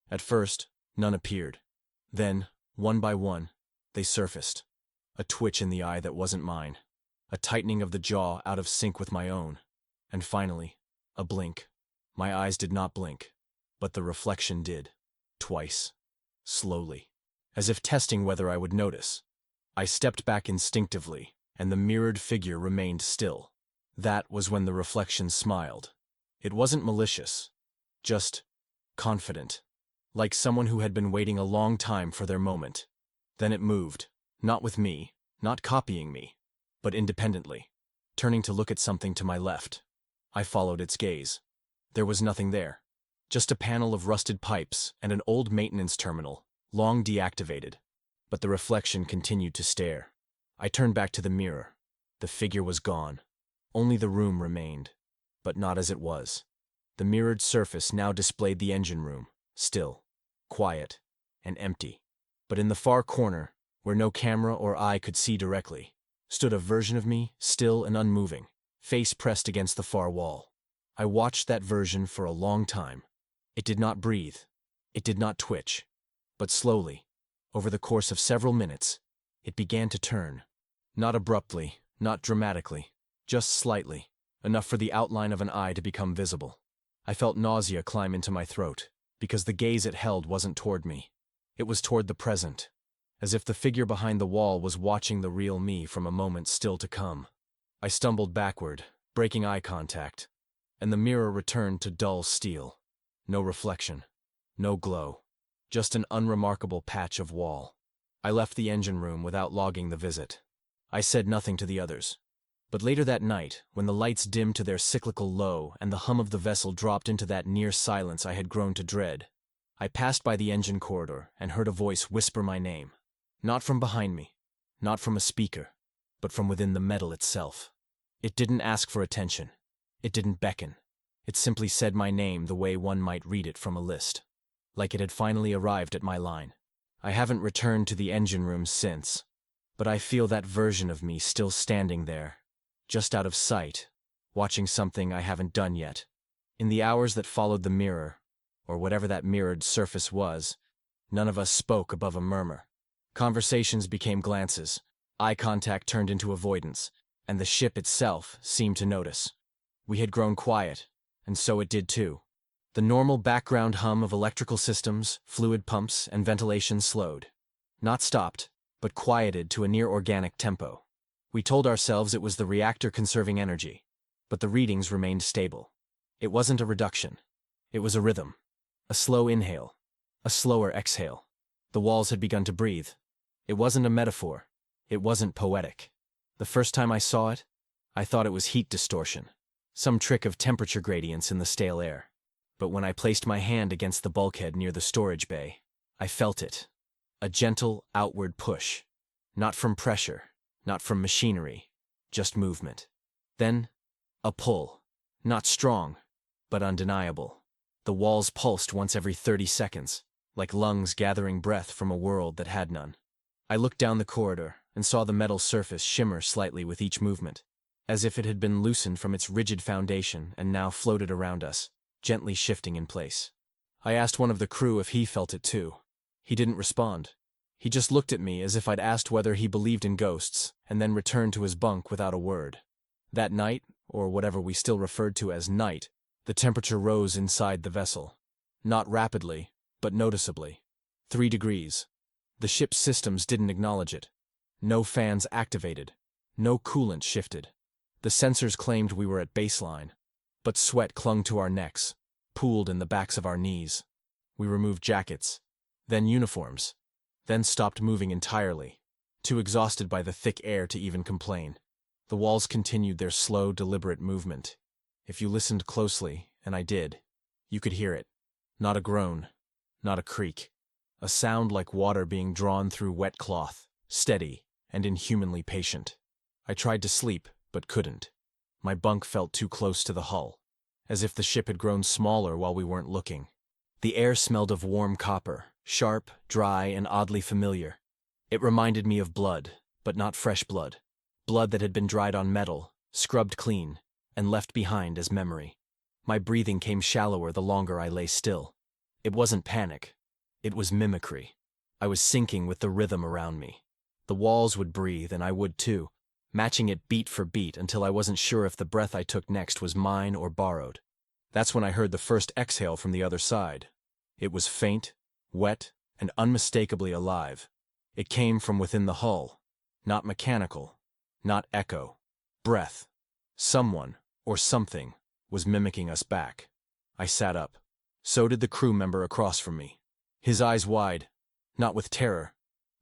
At first, none appeared. Then, one by one, they surfaced. A twitch in the eye that wasn't mine. A tightening of the jaw out of sync with my own. And finally, a blink. My eyes did not blink, but the reflection did. Twice. Slowly. As if testing whether I would notice. I stepped back instinctively, and the mirrored figure remained still. That was when the reflection smiled. It wasn't malicious. Just confident. Like someone who had been waiting a long time for their moment. Then it moved. Not with me, not copying me, but independently, turning to look at something to my left. I followed its gaze. There was nothing there. Just a panel of rusted pipes and an old maintenance terminal, long deactivated. But the reflection continued to stare. I turned back to the mirror. The figure was gone. Only the room remained, but not as it was. The mirrored surface now displayed the engine room, still, quiet, and empty. But in the far corner, where no camera or eye could see directly, stood a version of me, still and unmoving, face pressed against the far wall. I watched that version for a long time. It did not breathe. It did not twitch. But slowly, over the course of several minutes, it began to turn. Not abruptly, not dramatically, just slightly, enough for the outline of an eye to become visible. I felt nausea climb into my throat, because the gaze it held wasn't toward me. It was toward the present. As if the figure behind the wall was watching the real me from a moment still to come. I stumbled backward, breaking eye contact, and the mirror returned to dull steel. No reflection, no glow, just an unremarkable patch of wall. I left the engine room without logging the visit. I said nothing to the others. But later that night, when the lights dimmed to their cyclical low and the hum of the vessel dropped into that near silence I had grown to dread, I passed by the engine corridor and heard a voice whisper my name. Not from behind me, not from a speaker, but from within the metal itself. It didn't ask for attention. It didn't beckon. It simply said my name the way one might read it from a list. Like it had finally arrived at my line. I haven't returned to the engine room since, but I feel that version of me still standing there, just out of sight, watching something I haven't done yet. In the hours that followed the mirror, or whatever that mirrored surface was, none of us spoke above a murmur. Conversations became glances, eye contact turned into avoidance, and the ship itself seemed to notice. We had grown quiet, and so it did too. The normal background hum of electrical systems, fluid pumps, and ventilation slowed. Not stopped, but quieted to a near-organic tempo. We told ourselves it was the reactor conserving energy, but the readings remained stable. It wasn't a reduction. It was a rhythm. A slow inhale. A slower exhale. The walls had begun to breathe. It wasn't a metaphor. It wasn't poetic. The first time I saw it, I thought it was heat distortion, some trick of temperature gradients in the stale air. But when I placed my hand against the bulkhead near the storage bay, I felt it. A gentle, outward push. Not from pressure, not from machinery, just movement. Then, a pull. Not strong, but undeniable. The walls pulsed once every 30 seconds, like lungs gathering breath from a world that had none. I looked down the corridor and saw the metal surface shimmer slightly with each movement, as if it had been loosened from its rigid foundation and now floated around us, gently shifting in place. I asked one of the crew if he felt it too. He didn't respond. He just looked at me as if I'd asked whether he believed in ghosts, and then returned to his bunk without a word. That night, or whatever we still referred to as night, the temperature rose inside the vessel. Not rapidly, but noticeably. 3 degrees. The ship's systems didn't acknowledge it. No fans activated. No coolant shifted. The sensors claimed we were at baseline, but sweat clung to our necks, pooled in the backs of our knees. We removed jackets, then uniforms, then stopped moving entirely, too exhausted by the thick air to even complain. The walls continued their slow, deliberate movement. If you listened closely, and I did, you could hear it. Not a groan, not a creak. A sound like water being drawn through wet cloth, steady and inhumanly patient. I tried to sleep, but couldn't. My bunk felt too close to the hull, as if the ship had grown smaller while we weren't looking. The air smelled of warm copper, sharp, dry, and oddly familiar. It reminded me of blood, but not fresh blood. Blood that had been dried on metal, scrubbed clean, and left behind as memory. My breathing came shallower the longer I lay still. It wasn't panic. It was mimicry. I was sinking with the rhythm around me. The walls would breathe, and I would too, matching it beat for beat until I wasn't sure if the breath I took next was mine or borrowed. That's when I heard the first exhale from the other side. It was faint, wet, and unmistakably alive. It came from within the hull. Not mechanical. Not echo. Breath. Someone, or something, was mimicking us back. I sat up. So did the crew member across from me. His eyes wide, not with terror,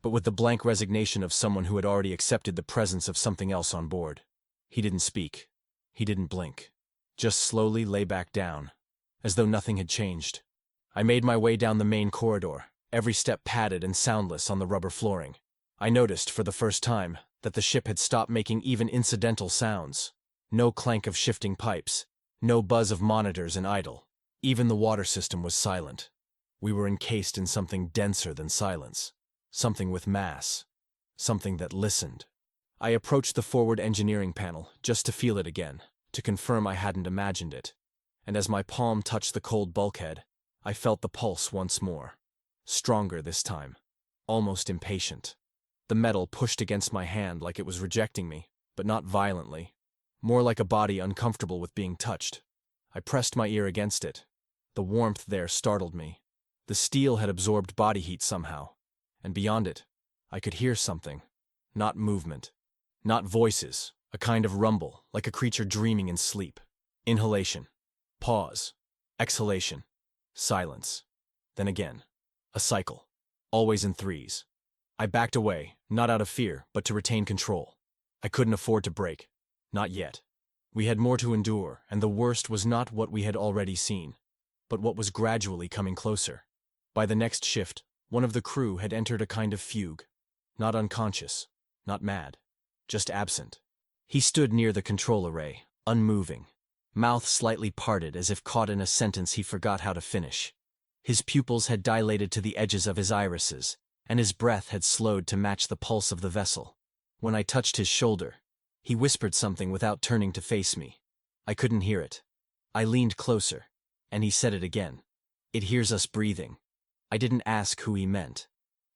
but with the blank resignation of someone who had already accepted the presence of something else on board. He didn't speak. He didn't blink. Just slowly lay back down, as though nothing had changed. I made my way down the main corridor, every step padded and soundless on the rubber flooring. I noticed, for the first time, that the ship had stopped making even incidental sounds. No clank of shifting pipes, no buzz of monitors in idle. Even the water system was silent. We were encased in something denser than silence. Something with mass. Something that listened. I approached the forward engineering panel, just to feel it again, to confirm I hadn't imagined it. And as my palm touched the cold bulkhead, I felt the pulse once more. Stronger this time. Almost impatient. The metal pushed against my hand like it was rejecting me, but not violently. More like a body uncomfortable with being touched. I pressed my ear against it. The warmth there startled me. The steel had absorbed body heat somehow, and beyond it, I could hear something. Not movement. Not voices, a kind of rumble, like a creature dreaming in sleep. Inhalation. Pause. Exhalation. Silence. Then again. A cycle. Always in threes. I backed away, not out of fear, but to retain control. I couldn't afford to break. Not yet. We had more to endure, and the worst was not what we had already seen, but what was gradually coming closer. By the next shift, one of the crew had entered a kind of fugue. Not unconscious, not mad, just absent. He stood near the control array, unmoving, mouth slightly parted as if caught in a sentence he forgot how to finish. His pupils had dilated to the edges of his irises, and his breath had slowed to match the pulse of the vessel. When I touched his shoulder, he whispered something without turning to face me. I couldn't hear it. I leaned closer, and he said it again. It hears us breathing. I didn't ask who he meant.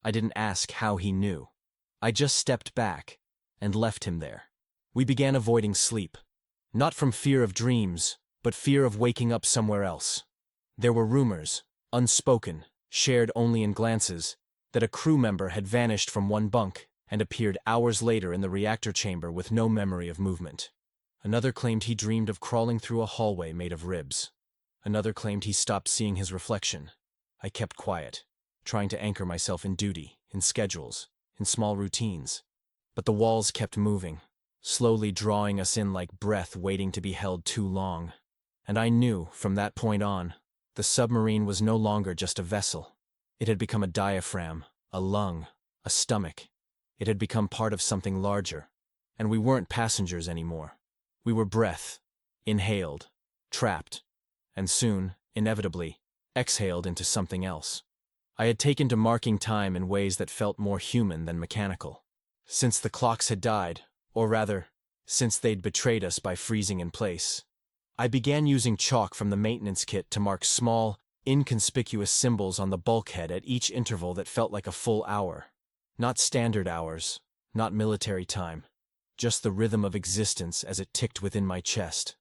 I didn't ask how he knew. I just stepped back and left him there. We began avoiding sleep. Not from fear of dreams, but fear of waking up somewhere else. There were rumors, unspoken, shared only in glances, that a crew member had vanished from one bunk and appeared hours later in the reactor chamber with no memory of movement. Another claimed he dreamed of crawling through a hallway made of ribs. Another claimed he stopped seeing his reflection. I kept quiet, trying to anchor myself in duty, in schedules, in small routines. But the walls kept moving, slowly drawing us in like breath waiting to be held too long. And I knew, from that point on, the submarine was no longer just a vessel. It had become a diaphragm, a lung, a stomach. It had become part of something larger. And we weren't passengers anymore. We were breath, inhaled, trapped, and soon, inevitably, exhaled into something else. I had taken to marking time in ways that felt more human than mechanical. Since the clocks had died, or rather, since they'd betrayed us by freezing in place, I began using chalk from the maintenance kit to mark small, inconspicuous symbols on the bulkhead at each interval that felt like a full hour. Not standard hours, not military time, just the rhythm of existence as it ticked within my chest.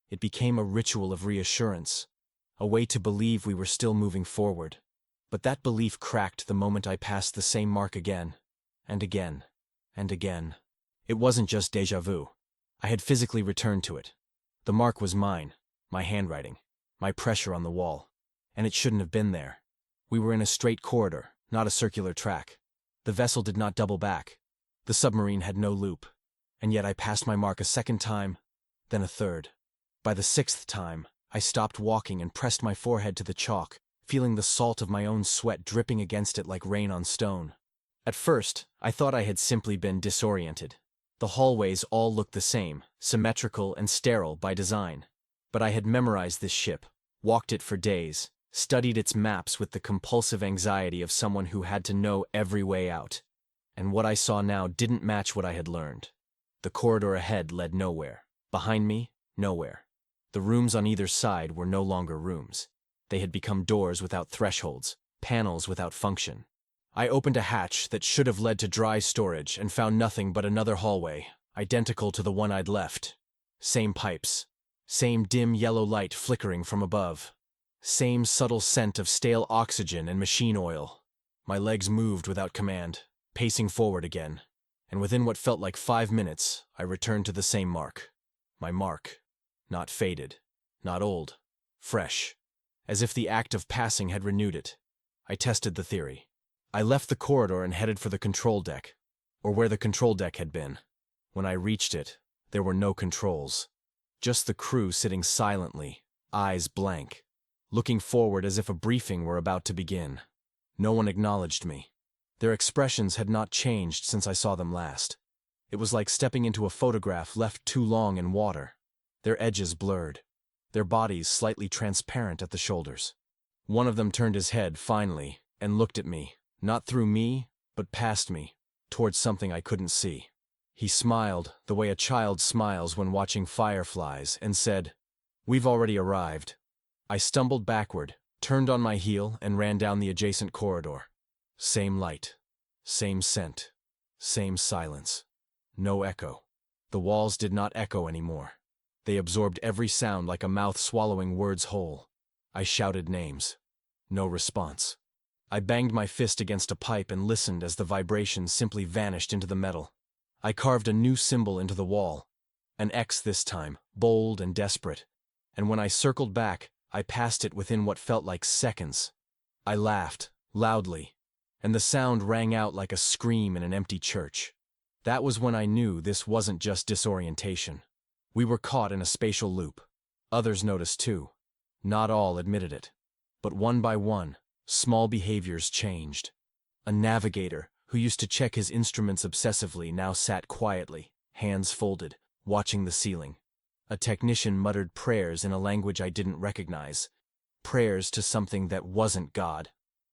It became a ritual of reassurance, a way to believe we were still moving forward. But that belief cracked the moment I passed the same mark again, and again, and again. It wasn't just déjà vu. I had physically returned to it. The mark was mine, my handwriting, my pressure on the wall. And it shouldn't have been there. We were in a straight corridor, not a circular track. The vessel did not double back. The submarine had no loop. And yet I passed my mark a second time, then a third. By the sixth time, I stopped walking and pressed my forehead to the chalk, feeling the salt of my own sweat dripping against it like rain on stone. At first, I thought I had simply been disoriented. The hallways all looked the same, symmetrical and sterile by design. But I had memorized this ship, walked it for days, studied its maps with the compulsive anxiety of someone who had to know every way out. And what I saw now didn't match what I had learned. The corridor ahead led nowhere. Behind me, nowhere. The rooms on either side were no longer rooms. They had become doors without thresholds, panels without function. I opened a hatch that should have led to dry storage and found nothing but another hallway, identical to the one I'd left. Same pipes. Same dim yellow light flickering from above. Same subtle scent of stale oxygen and machine oil. My legs moved without command, pacing forward again. And within what felt like 5 minutes, I returned to the same mark. My mark. Not faded. Not old. Fresh. As if the act of passing had renewed it. I tested the theory. I left the corridor and headed for the control deck, or where the control deck had been. When I reached it, there were no controls. Just the crew sitting silently, eyes blank, looking forward as if a briefing were about to begin. No one acknowledged me. Their expressions had not changed since I saw them last. It was like stepping into a photograph left too long in water. Their edges blurred, their bodies slightly transparent at the shoulders. One of them turned his head, finally, and looked at me, not through me, but past me, towards something I couldn't see. He smiled, the way a child smiles when watching fireflies, and said, "We've already arrived." I stumbled backward, turned on my heel, and ran down the adjacent corridor. Same light, same scent, same silence. No echo. The walls did not echo anymore. They absorbed every sound like a mouth swallowing words whole. I shouted names. No response. I banged my fist against a pipe and listened as the vibration simply vanished into the metal. I carved a new symbol into the wall. An X this time, bold and desperate. And when I circled back, I passed it within what felt like seconds. I laughed, loudly, and the sound rang out like a scream in an empty church. That was when I knew this wasn't just disorientation. We were caught in a spatial loop. Others noticed too. Not all admitted it. But one by one, small behaviors changed. A navigator, who used to check his instruments obsessively, now sat quietly, hands folded, watching the ceiling. A technician muttered prayers in a language I didn't recognize. Prayers to something that wasn't God.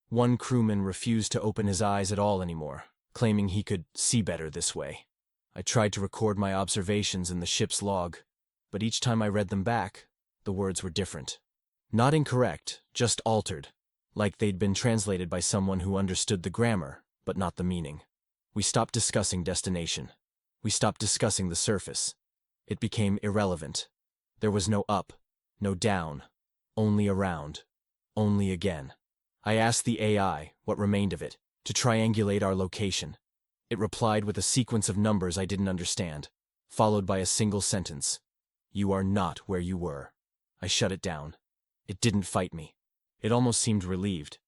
One crewman refused to open his eyes at all anymore, claiming he could see better this way. I tried to record my observations in the ship's log, but each time I read them back, the words were different. Not incorrect, just altered, like they'd been translated by someone who understood the grammar, but not the meaning. We stopped discussing destination. We stopped discussing the surface. It became irrelevant. There was no up, no down, only around, only again. I asked the AI, what remained of it, to triangulate our location. It replied with a sequence of numbers I didn't understand, followed by a single sentence. You are not where you were. I shut it down. It didn't fight me. It almost seemed relieved.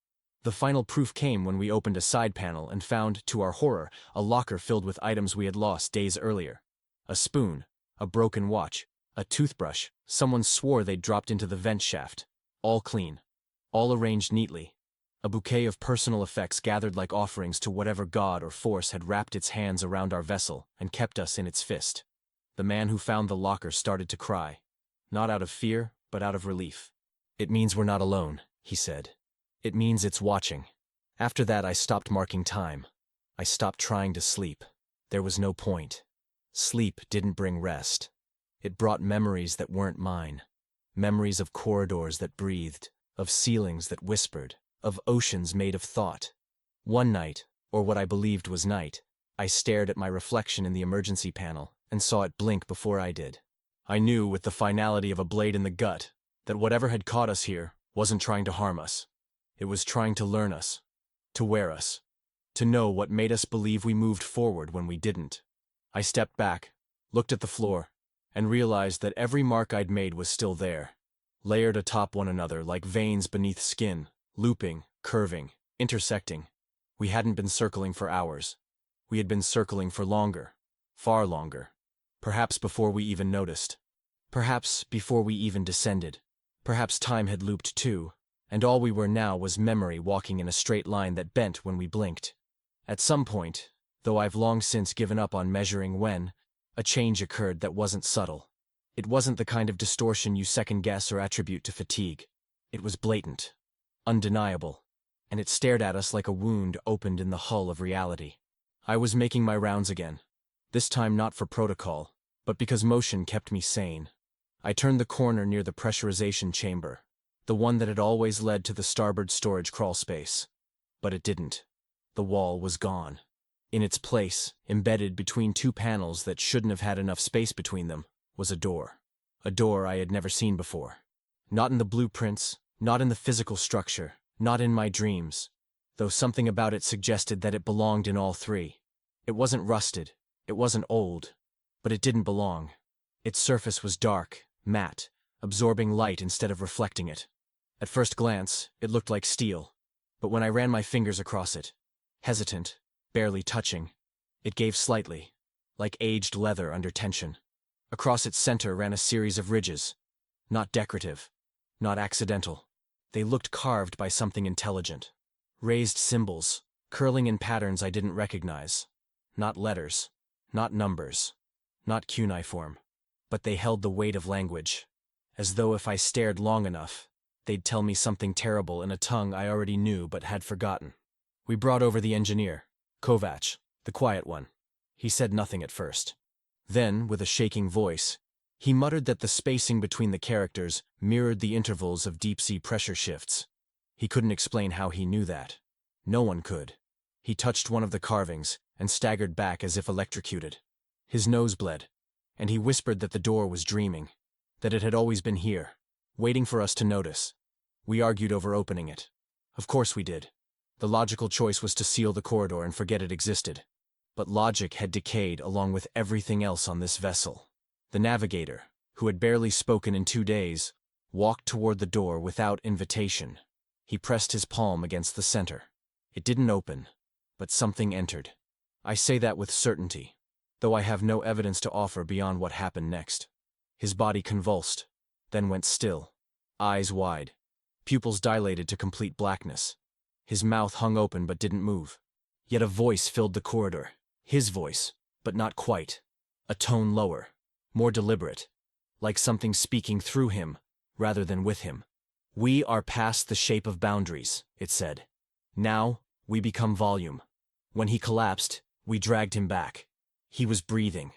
The final proof came when we opened a side panel and found, to our horror, a locker filled with items we had lost days earlier. A spoon, a broken watch, a toothbrush someone swore they'd dropped into the vent shaft. All clean. All arranged neatly. A bouquet of personal effects gathered like offerings to whatever god or force had wrapped its hands around our vessel and kept us in its fist. The man who found the locker started to cry. Not out of fear, but out of relief. It means we're not alone, he said. It means it's watching. After that, I stopped marking time. I stopped trying to sleep. There was no point. Sleep didn't bring rest. It brought memories that weren't mine. Memories of corridors that breathed, of ceilings that whispered, of oceans made of thought. One night, or what I believed was night, I stared at my reflection in the emergency panel and saw it blink before I did. I knew with the finality of a blade in the gut that whatever had caught us here wasn't trying to harm us. It was trying to learn us, to wear us, to know what made us believe we moved forward when we didn't. I stepped back, looked at the floor, and realized that every mark I'd made was still there, layered atop one another like veins beneath skin, looping, curving, intersecting. We hadn't been circling for hours. We had been circling for longer, far longer. Perhaps before we even noticed. Perhaps before we even descended. Perhaps time had looped too, and all we were now was memory walking in a straight line that bent when we blinked. At some point, though I've long since given up on measuring when, a change occurred that wasn't subtle. It wasn't the kind of distortion you second-guess or attribute to fatigue. It was blatant, undeniable, and it stared at us like a wound opened in the hull of reality. I was making my rounds again, this time not for protocol, but because motion kept me sane. I turned the corner near the pressurization chamber, the one that had always led to the starboard storage crawl space. But it didn't. The wall was gone. In its place, embedded between two panels that shouldn't have had enough space between them, was a door. A door I had never seen before. Not in the blueprints, not in the physical structure, not in my dreams, though something about it suggested that it belonged in all three. It wasn't rusted, it wasn't old, but it didn't belong. Its surface was dark, matte, absorbing light instead of reflecting it. At first glance, it looked like steel, but when I ran my fingers across it, hesitant, barely touching, it gave slightly, like aged leather under tension. Across its center ran a series of ridges, not decorative, not accidental. They looked carved by something intelligent. Raised symbols, curling in patterns I didn't recognize. Not letters, not numbers, not cuneiform, but they held the weight of language, as though if I stared long enough, they'd tell me something terrible in a tongue I already knew but had forgotten. We brought over the engineer, Kovac, the quiet one. He said nothing at first. Then, with a shaking voice, he muttered that the spacing between the characters mirrored the intervals of deep-sea pressure shifts. He couldn't explain how he knew that. No one could. He touched one of the carvings and staggered back as if electrocuted. His nose bled, and he whispered that the door was dreaming, that it had always been here, waiting for us to notice. We argued over opening it. Of course we did. The logical choice was to seal the corridor and forget it existed. But logic had decayed along with everything else on this vessel. The navigator, who had barely spoken in 2 days, walked toward the door without invitation. He pressed his palm against the center. It didn't open, but something entered. I say that with certainty, though I have no evidence to offer beyond what happened next. His body convulsed, then went still, eyes wide, pupils dilated to complete blackness. His mouth hung open but didn't move. Yet a voice filled the corridor. His voice, but not quite. A tone lower, more deliberate, like something speaking through him, rather than with him. "We are past the shape of boundaries," it said. "Now, we become volume." When he collapsed, we dragged him back. He was breathing.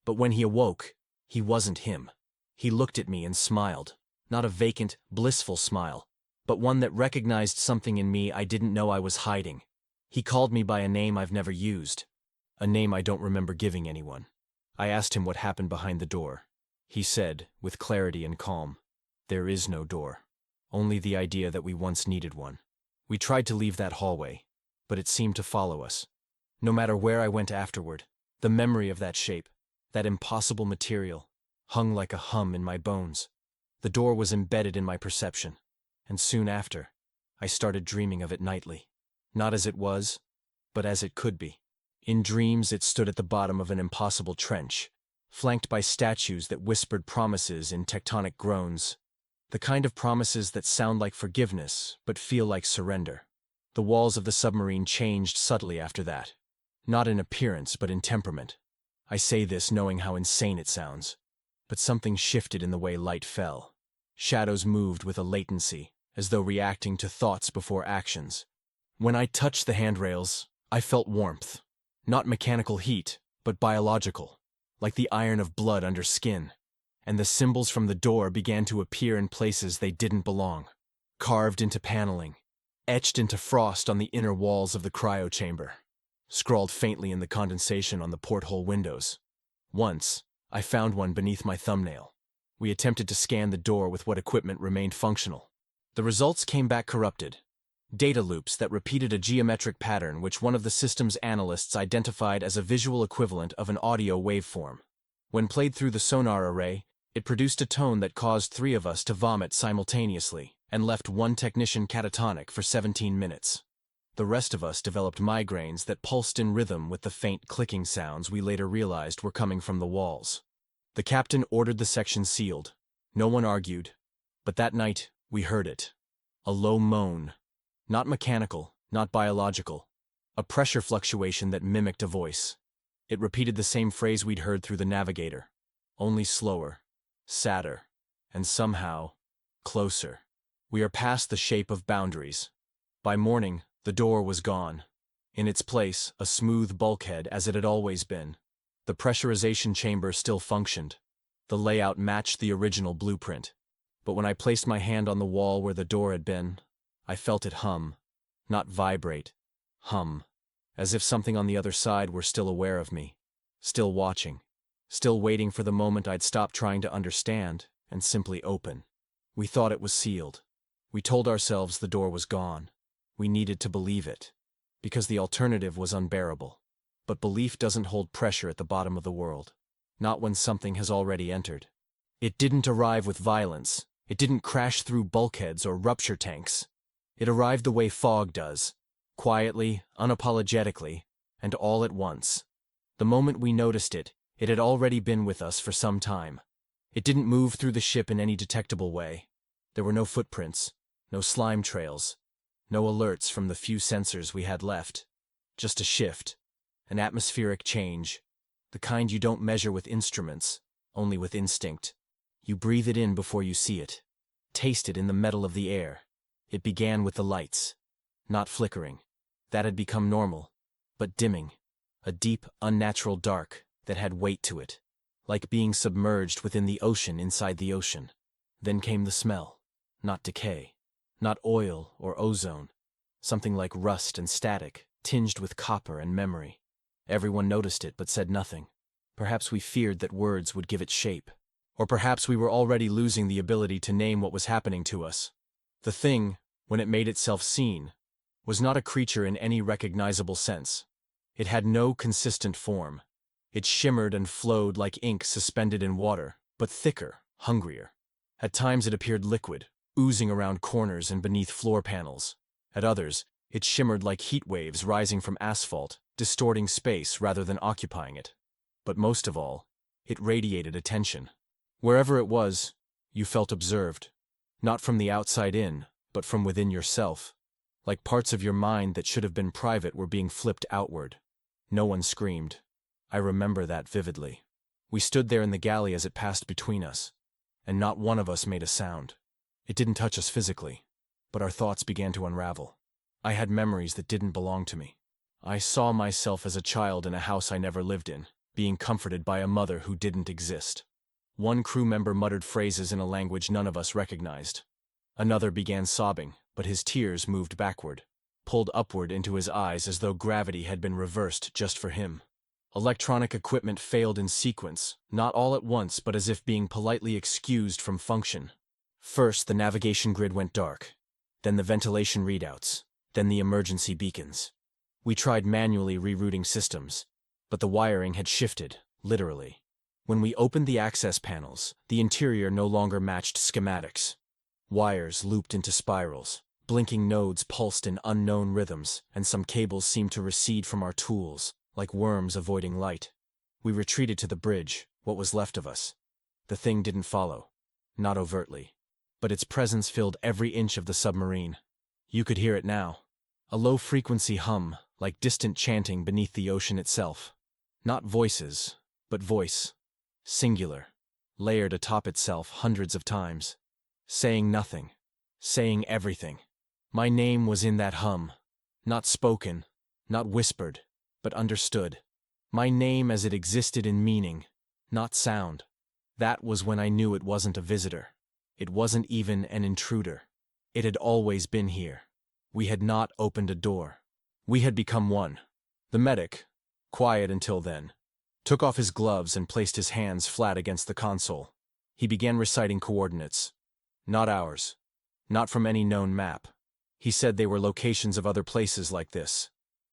But when he awoke, he wasn't him. He looked at me and smiled. Not a vacant, blissful smile, but one that recognized something in me I didn't know I was hiding. He called me by a name I've never used. A name I don't remember giving anyone. I asked him what happened behind the door. He said, with clarity and calm, "There is no door. Only the idea that we once needed one." We tried to leave that hallway, but it seemed to follow us. No matter where I went afterward, the memory of that shape, that impossible material, hung like a hum in my bones. The door was embedded in my perception, and soon after, I started dreaming of it nightly. Not as it was, but as it could be. In dreams, it stood at the bottom of an impossible trench, flanked by statues that whispered promises in tectonic groans. The kind of promises that sound like forgiveness, but feel like surrender. The walls of the submarine changed subtly after that. Not in appearance, but in temperament. I say this knowing how insane it sounds. But something shifted in the way light fell. Shadows moved with a latency, as though reacting to thoughts before actions. When I touched the handrails, I felt warmth. Not mechanical heat, but biological, like the iron of blood under skin. And the symbols from the door began to appear in places they didn't belong. Carved into paneling, etched into frost on the inner walls of the cryo chamber, scrawled faintly in the condensation on the porthole windows. Once, I found one beneath my thumbnail. We attempted to scan the door with what equipment remained functional. The results came back corrupted. Data loops that repeated a geometric pattern which one of the system's analysts identified as a visual equivalent of an audio waveform. When played through the sonar array, it produced a tone that caused 3 of us to vomit simultaneously and left one technician catatonic for 17 minutes. The rest of us developed migraines that pulsed in rhythm with the faint clicking sounds we later realized were coming from the walls. The captain ordered the section sealed. No one argued, but that night we heard it. A low moan. Not mechanical, not biological. A pressure fluctuation that mimicked a voice. It repeated the same phrase we'd heard through the navigator, only slower, sadder, and somehow closer. "We are past the shape of boundaries." By morning, the door was gone. In its place, a smooth bulkhead as it had always been. The pressurization chamber still functioned. The layout matched the original blueprint. But when I placed my hand on the wall where the door had been, I felt it hum. Not vibrate. Hum. As if something on the other side were still aware of me. Still watching. Still waiting for the moment I'd stop trying to understand and simply open. We thought it was sealed. We told ourselves the door was gone. We needed to believe it, because the alternative was unbearable. But belief doesn't hold pressure at the bottom of the world. Not when something has already entered. It didn't arrive with violence. It didn't crash through bulkheads or rupture tanks. It arrived the way fog does. Quietly, unapologetically, and all at once. The moment we noticed it, it had already been with us for some time. It didn't move through the ship in any detectable way. There were no footprints, no slime trails, no alerts from the few sensors we had left. Just a shift, an atmospheric change, the kind you don't measure with instruments, only with instinct. You breathe it in before you see it. Taste it in the metal of the air. It began with the lights. Not flickering. That had become normal. But dimming. A deep, unnatural dark that had weight to it. Like being submerged within the ocean inside the ocean. Then came the smell. Not decay. Not oil or ozone. Something like rust and static, tinged with copper and memory. Everyone noticed it but said nothing. Perhaps we feared that words would give it shape. Or perhaps we were already losing the ability to name what was happening to us. The thing, when it made itself seen, was not a creature in any recognizable sense. It had no consistent form. It shimmered and flowed like ink suspended in water, but thicker, hungrier. At times it appeared liquid, oozing around corners and beneath floor panels. At others, it shimmered like heat waves rising from asphalt, distorting space rather than occupying it. But most of all, it radiated attention. Wherever it was, you felt observed. Not from the outside in, but from within yourself. Like parts of your mind that should have been private were being flipped outward. No one screamed. I remember that vividly. We stood there in the galley as it passed between us. and not one of us made a sound. It didn't touch us physically, but our thoughts began to unravel. I had memories that didn't belong to me. I saw myself as a child in a house I never lived in, being comforted by a mother who didn't exist. One crew member muttered phrases in a language none of us recognized. Another began sobbing, but his tears moved backward, pulled upward into his eyes as though gravity had been reversed just for him. Electronic equipment failed in sequence, not all at once but as if being politely excused from function. First, the navigation grid went dark, then the ventilation readouts, then the emergency beacons. We tried manually rerouting systems, but the wiring had shifted, literally. When we opened the access panels, the interior no longer matched schematics. Wires looped into spirals, blinking nodes pulsed in unknown rhythms, and some cables seemed to recede from our tools, like worms avoiding light. We retreated to the bridge, what was left of us. The thing didn't follow, not overtly, but its presence filled every inch of the submarine. You could hear it now, a low-frequency hum, like distant chanting beneath the ocean itself. Not voices, but voice. Singular, layered atop itself hundreds of times. Saying nothing, saying everything. My name was in that hum, not spoken, not whispered, but understood. My name as it existed in meaning, not sound. That was when I knew it wasn't a visitor. It wasn't even an intruder. It had always been here. We had not opened a door. We had become one. The medic, quiet until then, took off his gloves and placed his hands flat against the console. He began reciting coordinates. Not ours. Not from any known map. He said they were locations of other places like this.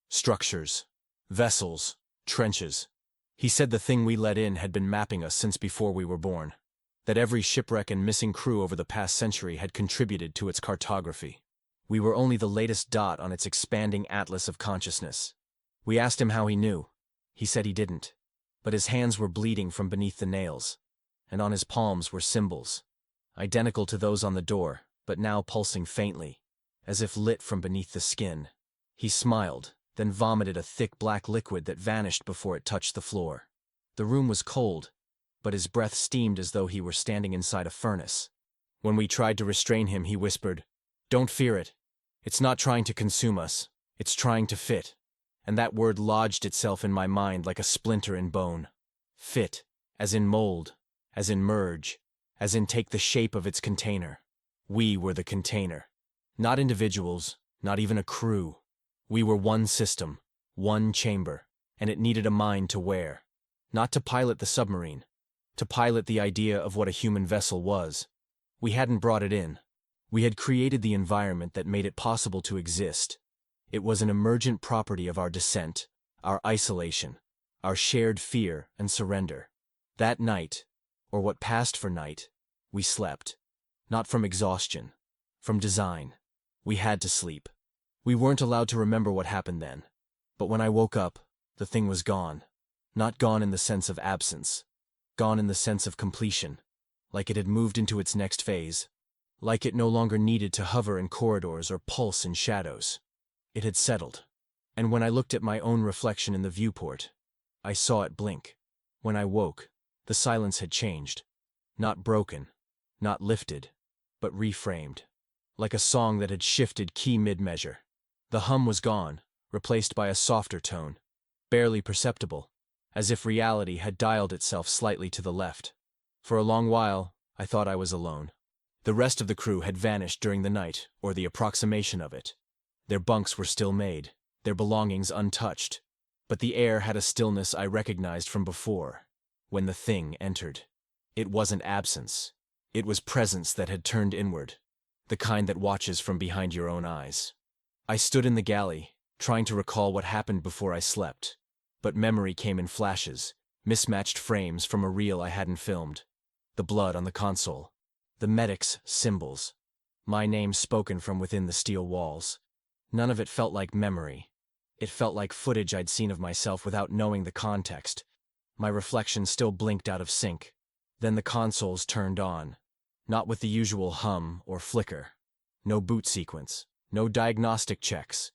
Structures. Vessels. Trenches. He said the thing we let in had been mapping us since before we were born. That every shipwreck and missing crew over the past century had contributed to its cartography. We were only the latest dot on its expanding atlas of consciousness. We asked him how he knew. He said he didn't. But his hands were bleeding from beneath the nails, and on his palms were symbols, identical to those on the door, but now pulsing faintly, as if lit from beneath the skin. He smiled, then vomited a thick black liquid that vanished before it touched the floor. The room was cold, but his breath steamed as though he were standing inside a furnace. When we tried to restrain him, he whispered, "Don't fear it. It's not trying to consume us. It's trying to fit." And that word lodged itself in my mind like a splinter in bone. Fit, as in mold, as in merge, as in take the shape of its container. We were the container. Not individuals, not even a crew. We were one system, one chamber, and it needed a mind to wear. Not to pilot the submarine, to pilot the idea of what a human vessel was. We hadn't brought it in. We had created the environment that made it possible to exist. It was an emergent property of our descent, our isolation, our shared fear and surrender. That night, or what passed for night, we slept. Not from exhaustion, from design. We had to sleep. We weren't allowed to remember what happened then. But when I woke up, the thing was gone. Not gone in the sense of absence. Gone in the sense of completion. Like it had moved into its next phase. Like it no longer needed to hover in corridors or pulse in shadows. It had settled. And when I looked at my own reflection in the viewport, I saw it blink. When I woke, the silence had changed. Not broken, not lifted, but reframed. Like a song that had shifted key mid-measure. The hum was gone, replaced by a softer tone, barely perceptible, as if reality had dialed itself slightly to the left. For a long while, I thought I was alone. The rest of the crew had vanished during the night, or the approximation of it. Their bunks were still made, their belongings untouched, but the air had a stillness I recognized from before, when the thing entered. It wasn't absence. It was presence that had turned inward, the kind that watches from behind your own eyes. I stood in the galley, trying to recall what happened before I slept, but memory came in flashes, mismatched frames from a reel I hadn't filmed. The blood on the console, the medic's symbols, my name spoken from within the steel walls. None of it felt like memory. It felt like footage I'd seen of myself without knowing the context. My reflection still blinked out of sync. Then the consoles turned on, not with the usual hum or flicker. No boot sequence, no diagnostic checks,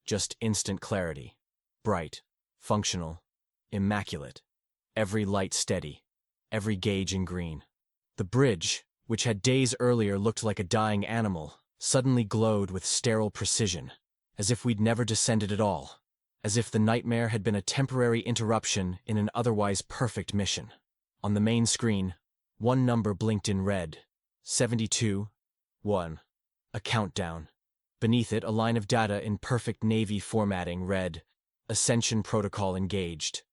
just instant clarity. Bright, functional, immaculate. Every light steady, every gauge in green. The bridge, which had days earlier looked like a dying animal, suddenly glowed with sterile precision, as if we'd never descended at all, as if the nightmare had been a temporary interruption in an otherwise perfect mission. On the main screen, one number blinked in red, 72, 1, a countdown. Beneath it, a line of data in perfect Navy formatting read, Ascension Protocol engaged.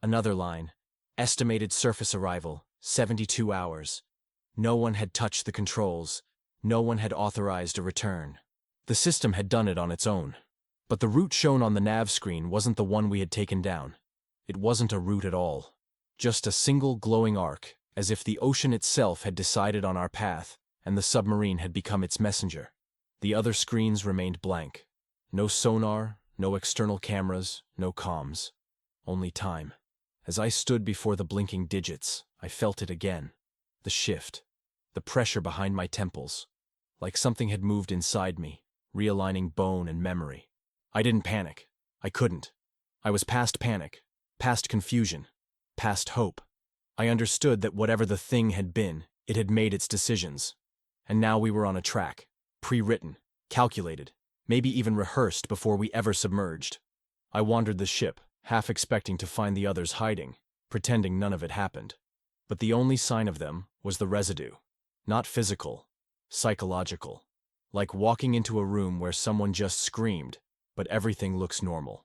Another line, estimated surface arrival, 72 hours. No one had touched the controls. No one had authorized a return. The system had done it on its own. But the route shown on the nav screen wasn't the one we had taken down. It wasn't a route at all. Just a single glowing arc, as if the ocean itself had decided on our path, and the submarine had become its messenger. The other screens remained blank. No sonar, no external cameras, no comms. Only time. As I stood before the blinking digits, I felt it again. The shift. The pressure behind my temples. Like something had moved inside me, realigning bone and memory. I didn't panic. I couldn't. I was past panic, past confusion, past hope. I understood that whatever the thing had been, it had made its decisions. And now we were on a track. Pre-written, calculated, maybe even rehearsed before we ever submerged. I wandered the ship, half expecting to find the others hiding, pretending none of it happened. But the only sign of them was the residue. Not physical, psychological. Like walking into a room where someone just screamed, but everything looks normal.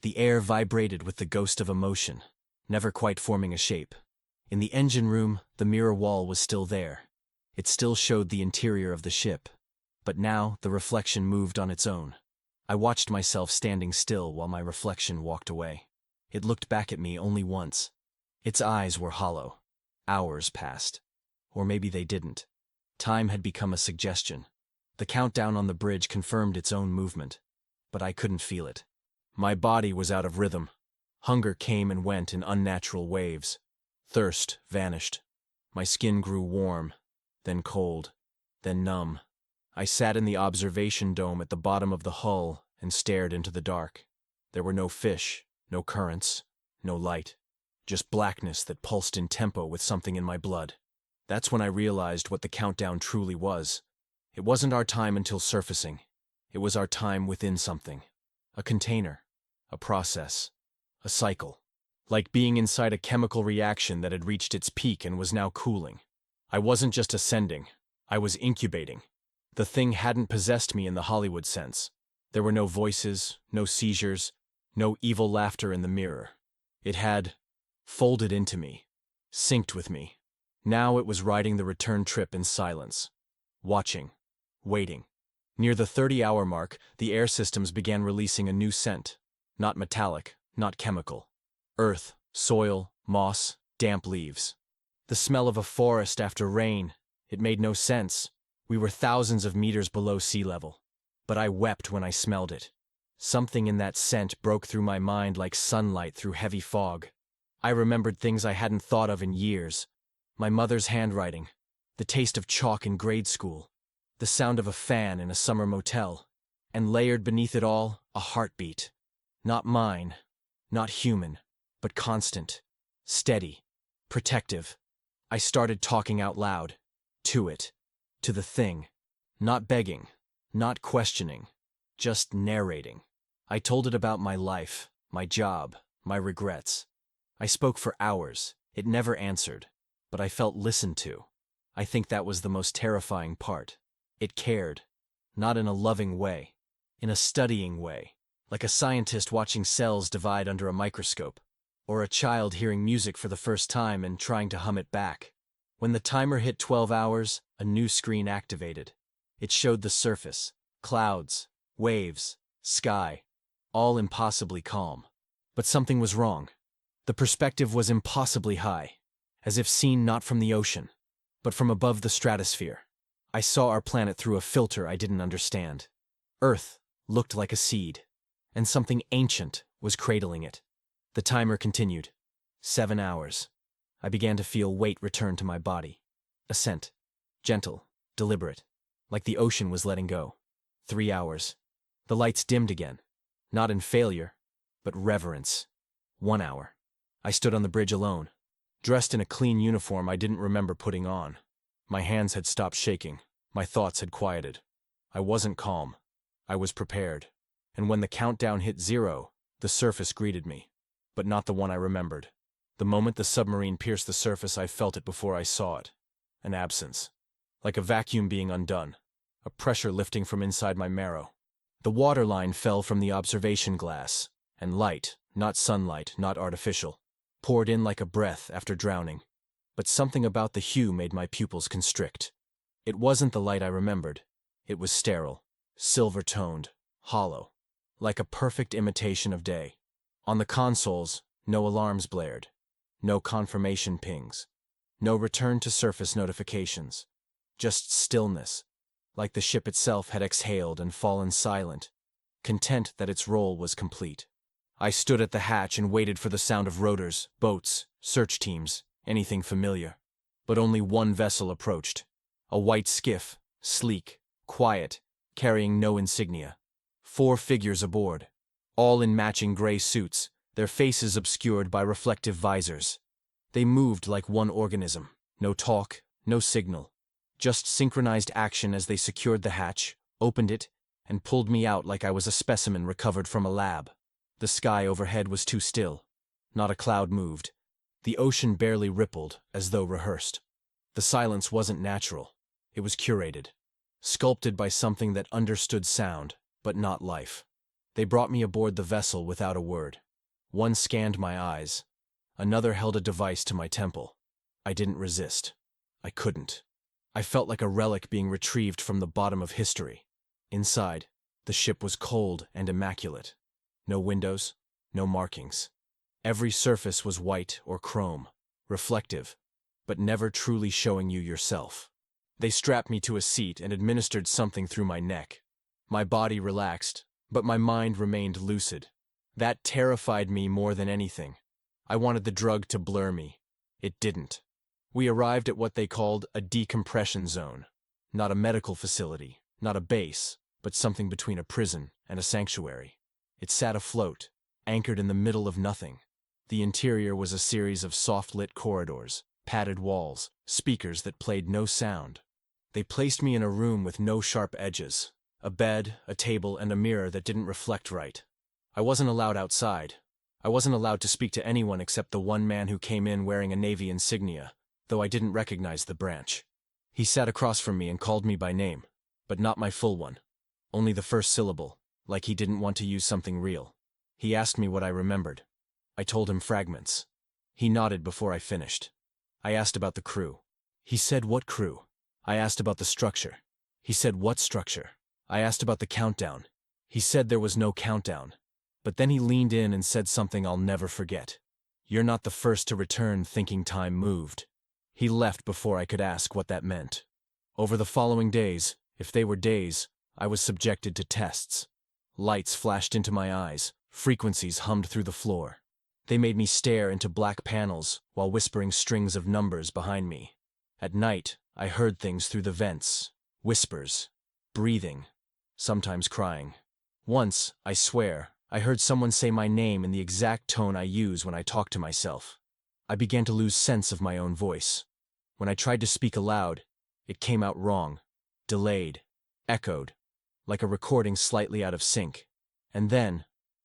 The air vibrated with the ghost of emotion, never quite forming a shape. In the engine room, the mirror wall was still there. It still showed the interior of the ship. But now, the reflection moved on its own. I watched myself standing still while my reflection walked away. It looked back at me only once. Its eyes were hollow. Hours passed. Or maybe they didn't. Time had become a suggestion. The countdown on the bridge confirmed its own movement. But I couldn't feel it. My body was out of rhythm. Hunger came and went in unnatural waves. Thirst vanished. My skin grew warm, then cold, then numb. I sat in the observation dome at the bottom of the hull and stared into the dark. There were no fish, no currents, no light. Just blackness that pulsed in tempo with something in my blood. That's when I realized what the countdown truly was. It wasn't our time until surfacing. It was our time within something. A container. A process. A cycle. Like being inside a chemical reaction that had reached its peak and was now cooling. I wasn't just ascending. I was incubating. The thing hadn't possessed me in the Hollywood sense. There were no voices, no seizures, no evil laughter in the mirror. It had folded into me, synced with me. Now it was riding the return trip in silence. Watching. Waiting. Near the 30-hour mark, the air systems began releasing a new scent. Not metallic, not chemical. Earth, soil, moss, damp leaves. The smell of a forest after rain. It made no sense. We were thousands of meters below sea level. But I wept when I smelled it. Something in that scent broke through my mind like sunlight through heavy fog. I remembered things I hadn't thought of in years. My mother's handwriting. The taste of chalk in grade school. The sound of a fan in a summer motel. And layered beneath it all, a heartbeat. Not mine. Not human. But constant. Steady. Protective. I started talking out loud. To it. To the thing. Not begging. Not questioning. Just narrating. I told it about my life, my job, my regrets. I spoke for hours. It never answered. But I felt listened to. I think that was the most terrifying part. It cared. Not in a loving way. In a studying way. Like a scientist watching cells divide under a microscope. Or a child hearing music for the first time and trying to hum it back. When the timer hit 12 hours, a new screen activated. It showed the surface, clouds, waves, sky, all impossibly calm. But something was wrong. The perspective was impossibly high, as if seen not from the ocean, but from above the stratosphere. I saw our planet through a filter I didn't understand. Earth looked like a seed, and something ancient was cradling it. The timer continued. 7 hours. I began to feel weight return to my body. Ascent. Gentle, deliberate, like the ocean was letting go. 3 hours. The lights dimmed again. Not in failure, but reverence. 1 hour. I stood on the bridge alone, dressed in a clean uniform I didn't remember putting on. My hands had stopped shaking. My thoughts had quieted. I wasn't calm. I was prepared. And when the countdown hit 0, the surface greeted me. But not the one I remembered. The moment the submarine pierced the surface, I felt it before I saw it. An absence. Like a vacuum being undone. A pressure lifting from inside my marrow. The waterline fell from the observation glass, and light, not sunlight, not artificial, poured in like a breath after drowning. But something about the hue made my pupils constrict. It wasn't the light I remembered. It was sterile, silver-toned, hollow, like a perfect imitation of day. On the consoles, no alarms blared, no confirmation pings, no return to surface notifications. Just stillness, like the ship itself had exhaled and fallen silent, content that its role was complete. I stood at the hatch and waited for the sound of rotors, boats, search teams, anything familiar. But only one vessel approached. A white skiff, sleek, quiet, carrying no insignia. 4 figures aboard, all in matching gray suits, their faces obscured by reflective visors. They moved like one organism. No talk, no signal. Just synchronized action as they secured the hatch, opened it, and pulled me out like I was a specimen recovered from a lab. The sky overhead was too still. Not a cloud moved. The ocean barely rippled, as though rehearsed. The silence wasn't natural. It was curated. Sculpted by something that understood sound, but not life. They brought me aboard the vessel without a word. One scanned my eyes. Another held a device to my temple. I didn't resist. I couldn't. I felt like a relic being retrieved from the bottom of history. Inside, the ship was cold and immaculate. No windows, no markings. Every surface was white or chrome, reflective, but never truly showing you yourself. They strapped me to a seat and administered something through my neck. My body relaxed, but my mind remained lucid. That terrified me more than anything. I wanted the drug to blur me. It didn't. We arrived at what they called a decompression zone. Not a medical facility, not a base, but something between a prison and a sanctuary. It sat afloat, anchored in the middle of nothing. The interior was a series of soft-lit corridors, padded walls, speakers that played no sound. They placed me in a room with no sharp edges, a bed, a table, and a mirror that didn't reflect right. I wasn't allowed outside. I wasn't allowed to speak to anyone except the one man who came in wearing a Navy insignia, though I didn't recognize the branch. He sat across from me and called me by name, but not my full one. Only the first syllable, like he didn't want to use something real. He asked me what I remembered. I told him fragments. He nodded before I finished. I asked about the crew. He said, "What crew?" I asked about the structure. He said, "What structure?" I asked about the countdown. He said there was no countdown. But then he leaned in and said something I'll never forget. "You're not the first to return thinking time moved." He left before I could ask what that meant. Over the following days, if they were days, I was subjected to tests. Lights flashed into my eyes, frequencies hummed through the floor. They made me stare into black panels while whispering strings of numbers behind me. At night, I heard things through the vents, whispers, breathing, sometimes crying. Once, I swear, I heard someone say my name in the exact tone I use when I talk to myself. I began to lose sense of my own voice. When I tried to speak aloud, it came out wrong, delayed, echoed, like a recording slightly out of sync. And then,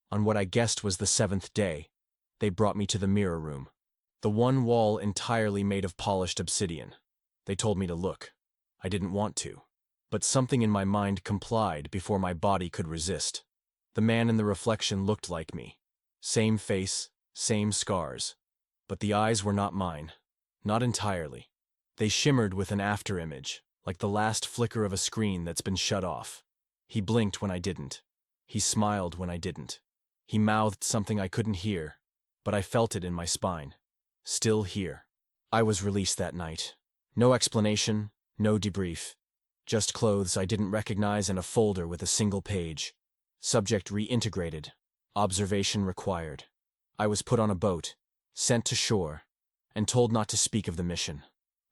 on what I guessed was the 7th day, they brought me to the mirror room. The one wall entirely made of polished obsidian. They told me to look. I didn't want to. But something in my mind complied before my body could resist. The man in the reflection looked like me. Same face, same scars. But the eyes were not mine. Not entirely. They shimmered with an afterimage, like the last flicker of a screen that's been shut off. He blinked when I didn't. He smiled when I didn't. He mouthed something I couldn't hear, but I felt it in my spine. Still here. I was released that night. No explanation, no debrief. Just clothes I didn't recognize and a folder with a single page. Subject reintegrated. Observation required. I was put on a boat, sent to shore, and told not to speak of the mission.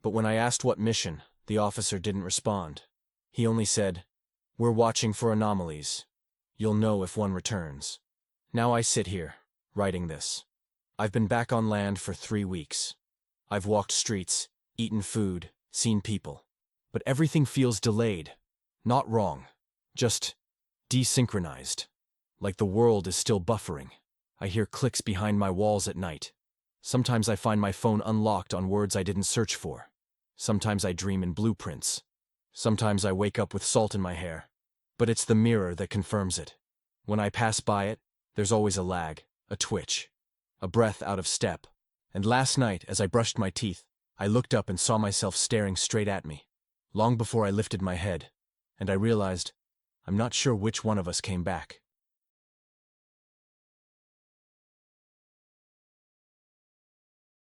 But when I asked what mission, the officer didn't respond. He only said, "We're watching for anomalies. You'll know if one returns." Now I sit here, writing this. I've been back on land for 3 weeks. I've walked streets, eaten food, seen people. But everything feels delayed. Not wrong. Just desynchronized. Like the world is still buffering. I hear clicks behind my walls at night. Sometimes I find my phone unlocked on words I didn't search for. Sometimes I dream in blueprints. Sometimes I wake up with salt in my hair. But it's the mirror that confirms it. When I pass by it, there's always a lag, a twitch, a breath out of step. And last night, as I brushed my teeth, I looked up and saw myself staring straight at me. Long before I lifted my head, and I realized, I'm not sure which one of us came back.